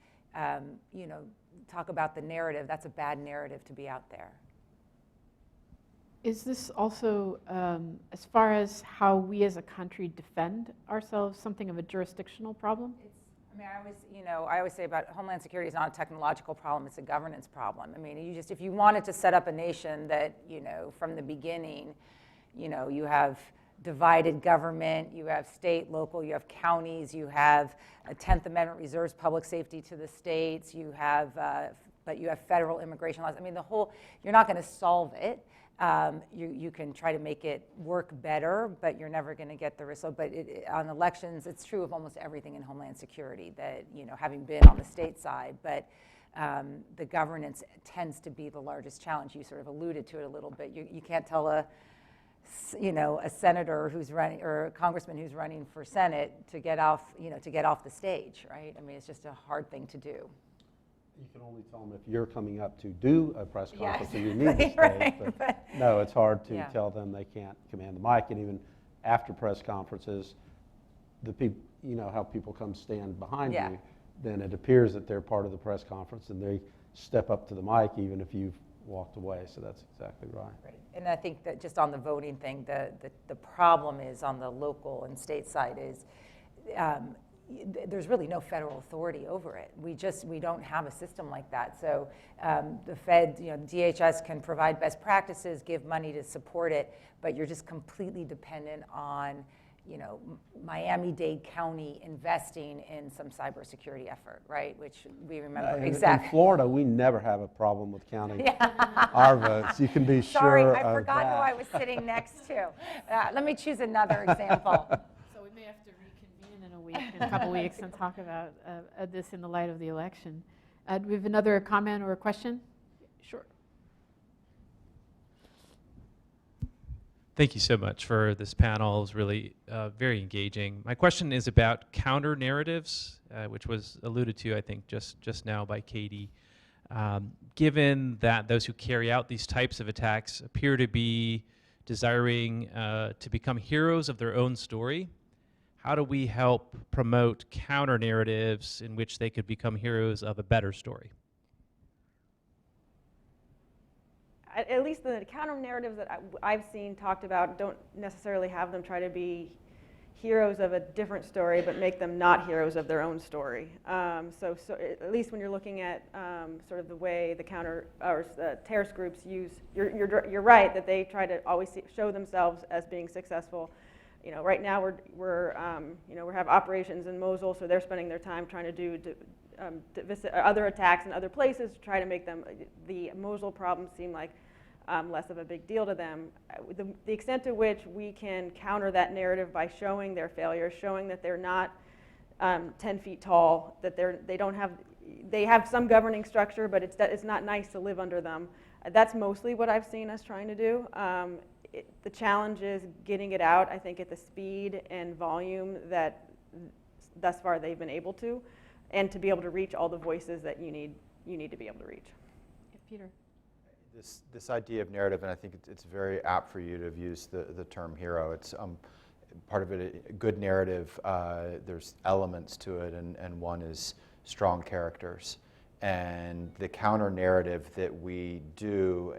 Speaker 4: talk about the narrative, that's a bad narrative to be out there.
Speaker 2: Is this also, as far as how we as a country defend ourselves, something of a jurisdictional problem?
Speaker 4: I always say about Homeland Security is not a technological problem, it's a governance problem. I mean, if you wanted to set up a nation that, from the beginning, you have divided government, you have state, local, you have counties, you have a 10th Amendment reserves public safety to the states, but you have federal immigration laws. I mean, you're not going to solve it. You can try to make it work better, but you're never going to get the result. But on elections, it's true of almost everything in Homeland Security that, having been on the state side, but the governance tends to be the largest challenge. You sort of alluded to it a little bit. You can't tell a senator who's running or a congressman who's running for Senate to get off the stage, right? I mean, it's just a hard thing to do.
Speaker 6: You can only tell them if you're coming up to do a press conference
Speaker 4: Yes,
Speaker 6: and you need the stage.
Speaker 4: right,
Speaker 6: but no, it's hard to
Speaker 4: Yeah.
Speaker 6: tell them they can't command the mic. And even after press conferences, the people, how people come stand behind
Speaker 4: Yeah.
Speaker 6: you, then it appears that they're part of the press conference and they step up to the mic even if you've walked away. So that's exactly right.
Speaker 4: Right. And I think that just on the voting thing, the problem is on the local and state side is there's really no federal authority over it. We don't have a system like that. So the Fed, DHS can provide best practices, give money to support it, but you're just completely dependent on, Miami-Dade County investing in some cybersecurity effort, right? Which we remember exactly.
Speaker 6: In Florida, we never have a problem with counting our votes. You can be
Speaker 4: Sorry,
Speaker 6: sure
Speaker 4: I
Speaker 6: of
Speaker 4: forgot
Speaker 6: that.
Speaker 4: who I was sitting next to. Let me choose another example.
Speaker 2: So we may have to reconvene in a couple weeks and talk about this in the light of the election. Do we have another comment or a question? Sure.
Speaker 9: Thank you so much for this panel. It was really very engaging. My question is about counter narratives, which was alluded to, I think, just now by Katie. Given that those who carry out these types of attacks appear to be desiring to become heroes of their own story, how do we help promote counter narratives in which they could become heroes of a better story?
Speaker 5: At least the counter narratives that I've seen talked about don't necessarily have them try to be heroes of a different story, but make them not heroes of their own story. So at least when you're looking at sort of the way the terrorist groups use, you're right that they try to always show themselves as being successful right now we have operations in Mosul, so they're spending their time trying to visit other attacks in other places to try to make the Mosul problem seem like less of a big deal to them. The extent to which we can counter that narrative by showing their failures, showing that they're not 10 feet tall, that they have some governing structure, but it's not nice to live under them. That's mostly what I've seen us trying to do. The challenge is getting it out, I think, at the speed and volume that thus far they've been able to, and to be able to reach all the voices that you need to be able to reach.
Speaker 2: Peter.
Speaker 3: This idea of narrative, and I think it's very apt for you to have used the term hero. It's part of it, a good narrative, there's elements to it, and one is strong characters. And the counter narrative that we do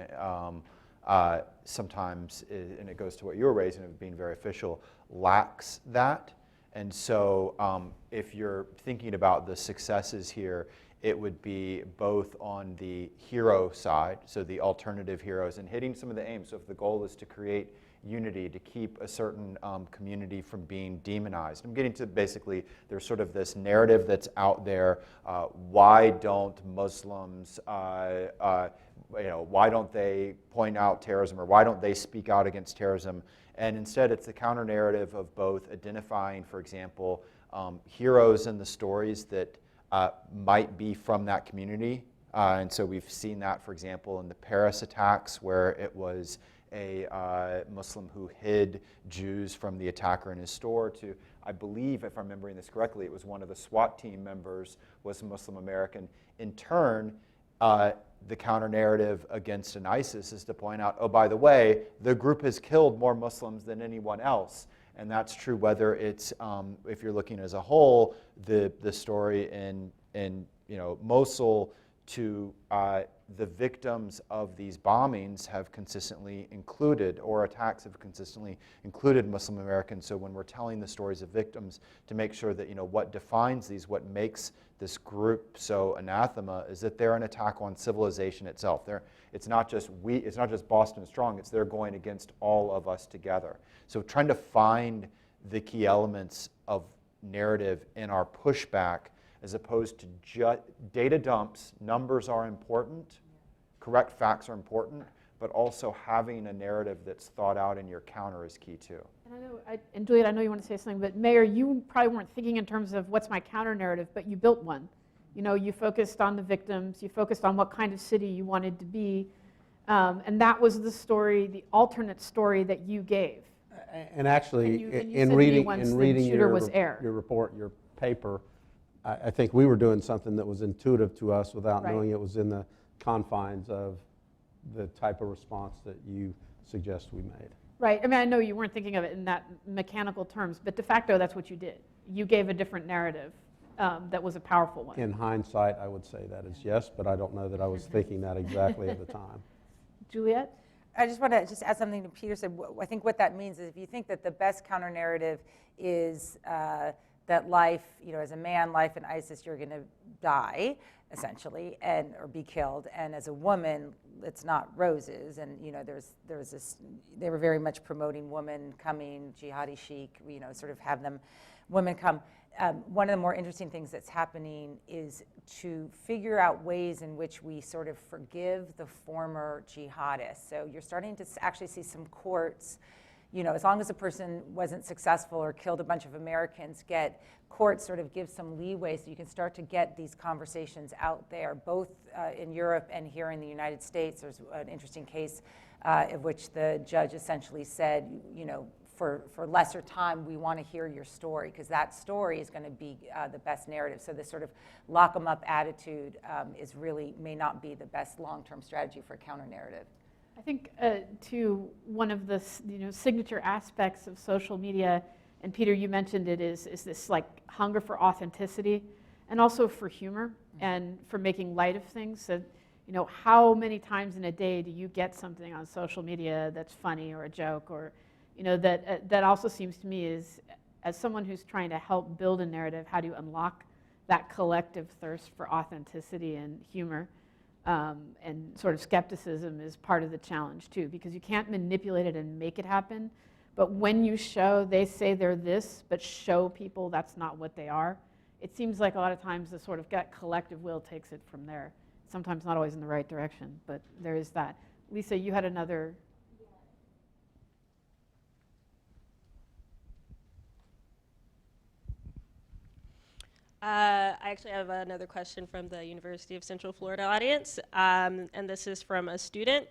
Speaker 3: sometimes, and it goes to what you were raising of being very official, lacks that. And so if you're thinking about the successes here, it would be both on the hero side, so the alternative heroes, and hitting some of the aims. So if the goal is to create unity, to keep a certain community from being demonized. I'm getting to basically, there's sort of this narrative that's out there. Why don't Muslims, why don't they point out terrorism, or why don't they speak out against terrorism? And instead, it's the counter narrative of both identifying, for example, heroes in the stories that might be from that community. And so we've seen that, for example, in the Paris attacks, where it was a Muslim who hid Jews from the attacker in his store, to, I believe, if I'm remembering this correctly, it was one of the SWAT team members was a Muslim American. In turn, the counter-narrative against an ISIS is to point out, oh, by the way, the group has killed more Muslims than anyone else. And that's true whether it's, if you're looking as a whole, the story in Mosul, to the victims of these bombings have consistently included, or attacks have consistently included, Muslim Americans. So when we're telling the stories of victims, to make sure that what defines these, what makes this group so anathema, is that they're an attack on civilization itself. It's not just Boston Strong, it's they're going against all of us together. So trying to find the key elements of narrative in our pushback, as opposed to just data dumps. Numbers are important, correct facts are important, but also having a narrative that's thought out in your counter is key too.
Speaker 2: And Juliet, I know you want to say something, but Mayor, you probably weren't thinking in terms of what's my counter narrative, but you built one. You focused on the victims, you focused on what kind of city you wanted to be, and that was the story, the alternate story that you gave.
Speaker 6: And actually, in reading your report, your paper, I think we were doing something that was intuitive to us without knowing it was in the confines of the type of response that you suggest we made.
Speaker 2: Right. I mean, I know you weren't thinking of it in that mechanical terms, but de facto, that's what you did. You gave a different narrative that was a powerful one.
Speaker 6: In hindsight, I would say that is yes, but I don't know that I was thinking that exactly at the time.
Speaker 2: Juliet?
Speaker 4: I just want to add something to Peter said. I think what that means is, if you think that the best counter narrative is that life, as a man, life in ISIS, you're going to die, essentially, or be killed. And as a woman, it's not roses. And there's this. They were very much promoting women coming, jihadi chic. Sort of have women come. One of the more interesting things that's happening is to figure out ways in which we sort of forgive the former jihadists. So you're starting to actually see some courts. As long as a person wasn't successful or killed a bunch of Americans, courts sort of give some leeway so you can start to get these conversations out there, both in Europe and here in the United States. There's an interesting case of which the judge essentially said, for lesser time, we want to hear your story, because that story is going to be the best narrative. So this sort of lock 'em up attitude may not be the best long-term strategy for a counter narrative.
Speaker 2: I think to one of the signature aspects of social media, and Peter, you mentioned it, is this like hunger for authenticity, and also for humor, and for making light of things. So, how many times in a day do you get something on social media that's funny or a joke, or that also seems to me is, as someone who's trying to help build a narrative, how do you unlock that collective thirst for authenticity and humor? And sort of skepticism is part of the challenge too, because you can't manipulate it and make it happen, But when you show, they say they're this, but show people that's not what they are, it seems like a lot of times the sort of gut collective will takes it from there. Sometimes not always in the right direction, but there is that. Lisa, you had another.
Speaker 7: I actually have another question from the University of Central Florida audience, and this is from a student.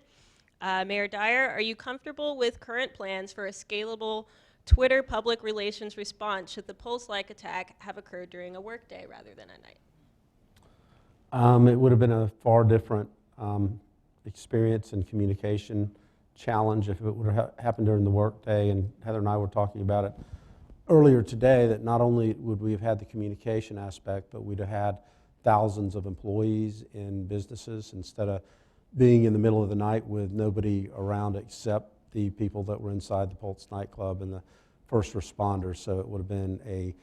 Speaker 7: Mayor Dyer, are you comfortable with current plans for a scalable Twitter public relations response should the Pulse-like attack have occurred during a workday rather than at night?
Speaker 6: It would have been a far different experience and communication challenge if it would have happened during the workday, and Heather and I were talking about it earlier today, that not only would we have had the communication aspect, but we'd have had thousands of employees in businesses instead of being in the middle of the night with nobody around except the people that were inside the Pulse nightclub and the first responders. So it would have been a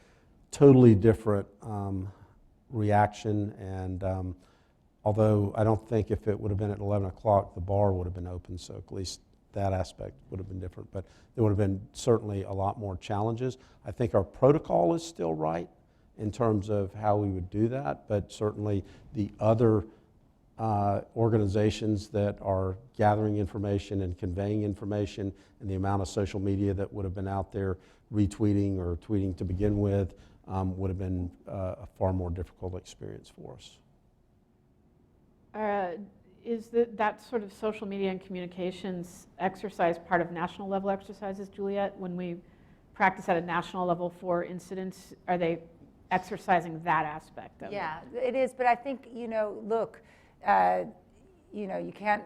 Speaker 6: totally different reaction, and although I don't think if it would have been at 11 o'clock, the bar would have been open, so at least that aspect would have been different. But there would have been certainly a lot more challenges. I think our protocol is still right in terms of how we would do that, but certainly the other organizations that are gathering information and conveying information, and the amount of social media that would have been out there retweeting or tweeting to begin with would have been a far more difficult experience for us.
Speaker 2: Is that sort of social media and communications exercise part of national level exercises, Juliet? When we practice at a national level for incidents, are they exercising that aspect of it?
Speaker 4: Yeah, it is, but I think, look, you can't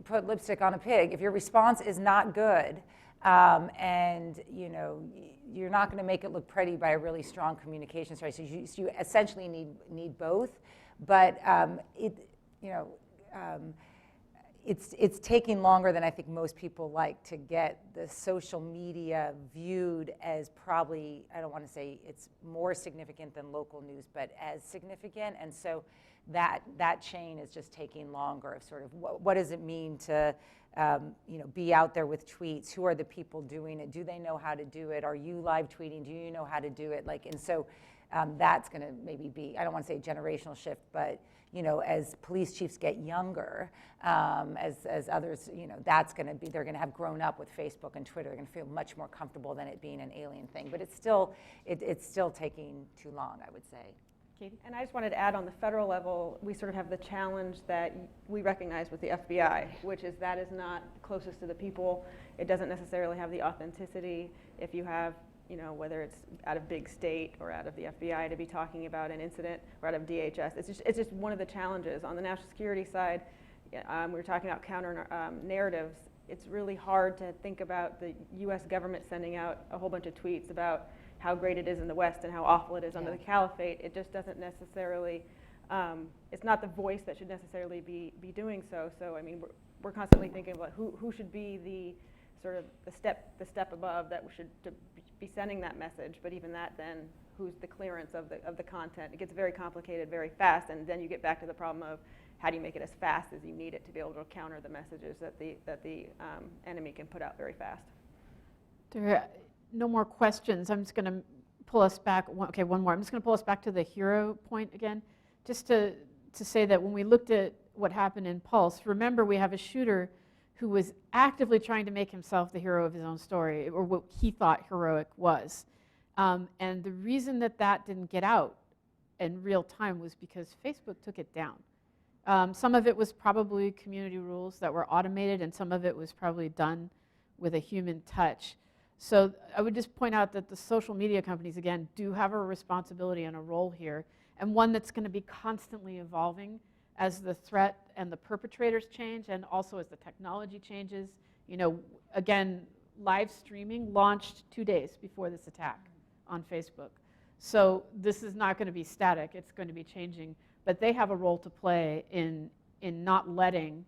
Speaker 4: put lipstick on a pig. If your response is not good, and you're not going to make it look pretty by a really strong communication strategy. So you essentially need both, but it's taking longer than I think most people like to get the social media viewed as probably, I don't want to say it's more significant than local news, but as significant. And so that chain is just taking longer of sort of what does it mean to be out there with tweets? Who are the people doing it? Do they know how to do it? Are you live tweeting? Do you know how to do it? And so that's going to maybe be, I don't want to say a generational shift, but as police chiefs get younger, as others, that's going to be, they're going to have grown up with Facebook and Twitter. They're going to feel much more comfortable than it being an alien thing. But it's still taking too long, I would say.
Speaker 2: Katie?
Speaker 5: And I just wanted to add, on the federal level, we sort of have the challenge that we recognize with the FBI, which is that is not closest to the people. It doesn't necessarily have the authenticity. If you have, whether it's out of big state or out of the FBI to be talking about an incident, or out of DHS, it's just one of the challenges. On the national security side, we were talking about counter narratives. It's really hard to think about the U.S. government sending out a whole bunch of tweets about how great it is in the West and how awful it is under the caliphate. It just doesn't necessarily, it's not the voice that should necessarily be doing so. So I mean, we're constantly thinking about who should be the sort of the step above that should be sending that message. But even that, then who's the clearance of the content? It gets very complicated very fast, and then you get back to the problem of how do you make it as fast as you need it to be able to counter the messages that the enemy can put out very fast.
Speaker 2: No more questions. I'm just going to pull us back. One more. I'm just going to pull us back to the hero point again, just to say that when we looked at what happened in Pulse, remember we have a shooter who was actively trying to make himself the hero of his own story, or what he thought heroic was. And the reason that didn't get out in real time was because Facebook took it down. Some of it was probably community rules that were automated, and some of it was probably done with a human touch. So I would just point out that the social media companies, again, do have a responsibility and a role here, and one that's going to be constantly evolving as the threat and the perpetrators change, and also as the technology changes. Again, live streaming launched 2 days before this attack on Facebook. So this is not going to be static. It's going to be changing. But they have a role to play in not letting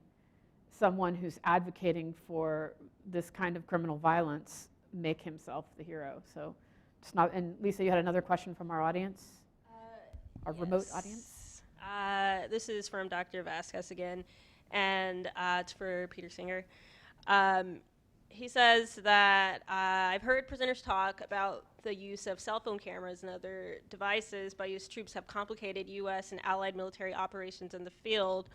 Speaker 2: someone who's advocating for this kind of criminal violence make himself the hero. So it's not. And Lisa, you had another question from our audience, our remote audience.
Speaker 7: This is from Dr. Vasquez again, and it's for Peter Singer. he says that I've heard prisoners talk about the use of cell phone cameras and other devices by U.S. troops have complicated U.S. and allied military operations in the field.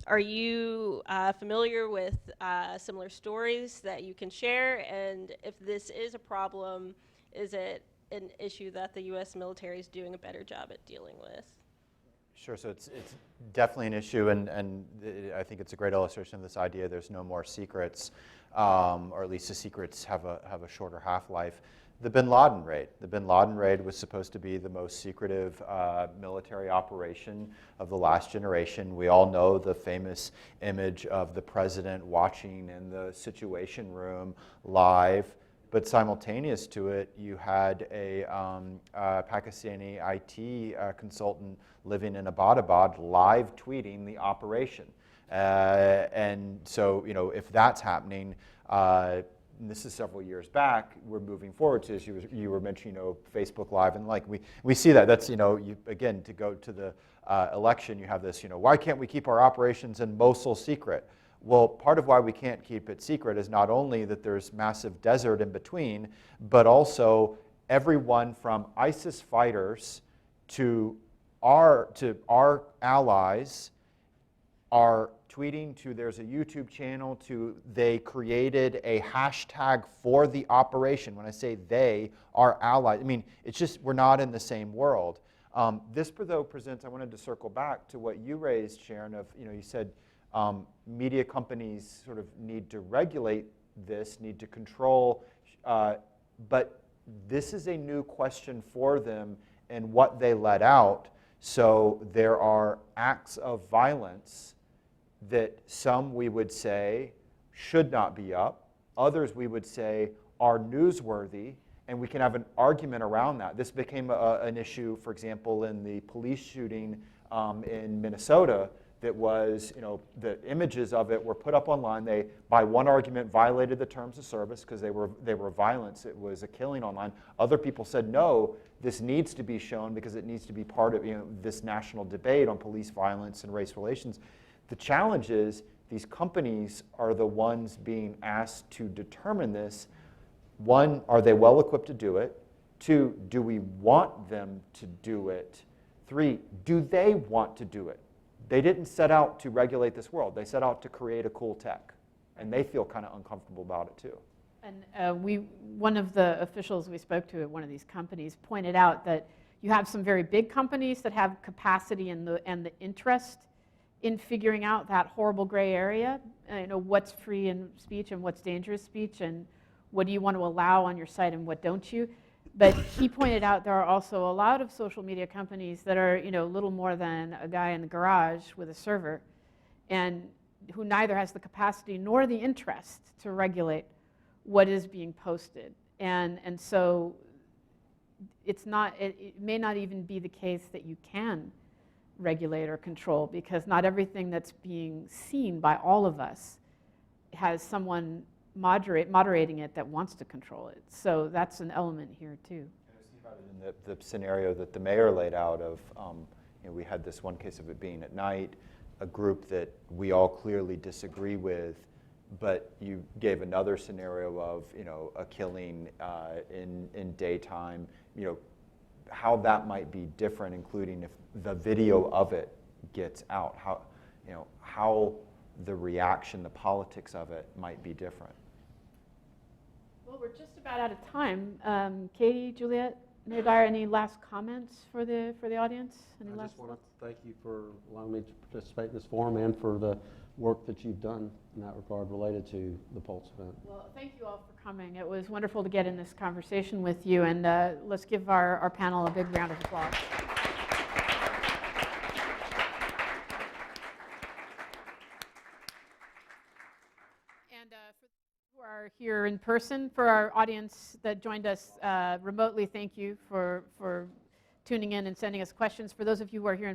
Speaker 7: Are you familiar with similar stories that you can share? And if this is a problem, is it an issue that the U.S. military is doing a better job at dealing with?
Speaker 3: Sure, so it's definitely an issue, and I think it's a great illustration of this idea there's no more secrets, or at least the secrets have a shorter half-life. The bin Laden raid. The bin Laden raid was supposed to be the most secretive military operation of the last generation. We all know the famous image of the president watching in the Situation Room live, but simultaneous to it, you had a Pakistani IT consultant living in Abbottabad live tweeting the operation. And so, if that's happening, and this is several years back, we're moving forward to, as you were mentioning, Facebook Live, and like we see that. That's, again, to go to the election, you have this, why can't we keep our operations in Mosul secret? Well, part of why we can't keep it secret is not only that there's massive desert in between, but also everyone from ISIS fighters to our allies are tweeting to, there's a YouTube channel to, they created a hashtag for the operation. When I say they, our allies, I mean, it's just, we're not in the same world. This, though, presents, I wanted to circle back to what you raised, Sharon, of, you said media companies sort of need to regulate this, need to control, but this is a new question for them and what they let out. So there are acts of violence that some we would say should not be up, others we would say are newsworthy, and we can have an argument around that. This became an issue, for example, in the police shooting in Minnesota that was, the images of it were put up online. They, by one argument, violated the terms of service because they were violence. It was a killing online. Other people said, no, this needs to be shown because it needs to be part of this national debate on police violence and race relations. The challenge is these companies are the ones being asked to determine this. One, are they well equipped to do it? Two, do we want them to do it? Three, do they want to do it? They didn't set out to regulate this world. They set out to create a cool tech, and they feel kind of uncomfortable about it too.
Speaker 2: And one of the officials we spoke to at one of these companies pointed out that you have some very big companies that have capacity and the interest in figuring out that horrible gray area, what's free in speech and what's dangerous speech, and what do you want to allow on your site and what don't you. But he pointed out there are also a lot of social media companies that are, little more than a guy in the garage with a server, and who neither has the capacity nor the interest to regulate what is being posted. And so it may not even be the case that you can regulate or control, because not everything that's being seen by all of us has someone moderating it that wants to control it. So that's an element here too.
Speaker 3: In the scenario that the mayor laid out of, we had this one case of it being at night, a group that we all clearly disagree with, but you gave another scenario of, a killing in daytime, how that might be different, including if the video of it gets out, how the reaction, the politics of it might be different.
Speaker 2: Well, we're just about out of time. Katie, Juliet, Mayor Dyer, any last comments for the audience?
Speaker 6: I just want to thank you for allowing me to participate in this forum and for the work that you've done in that regard related to the Pulse event.
Speaker 2: Well, thank you all for coming. It was wonderful to get in this conversation with you, and let's give our panel a big round of applause. And for who are here in person, for our audience that joined us remotely, thank you for tuning in and sending us questions. For those of you who are here in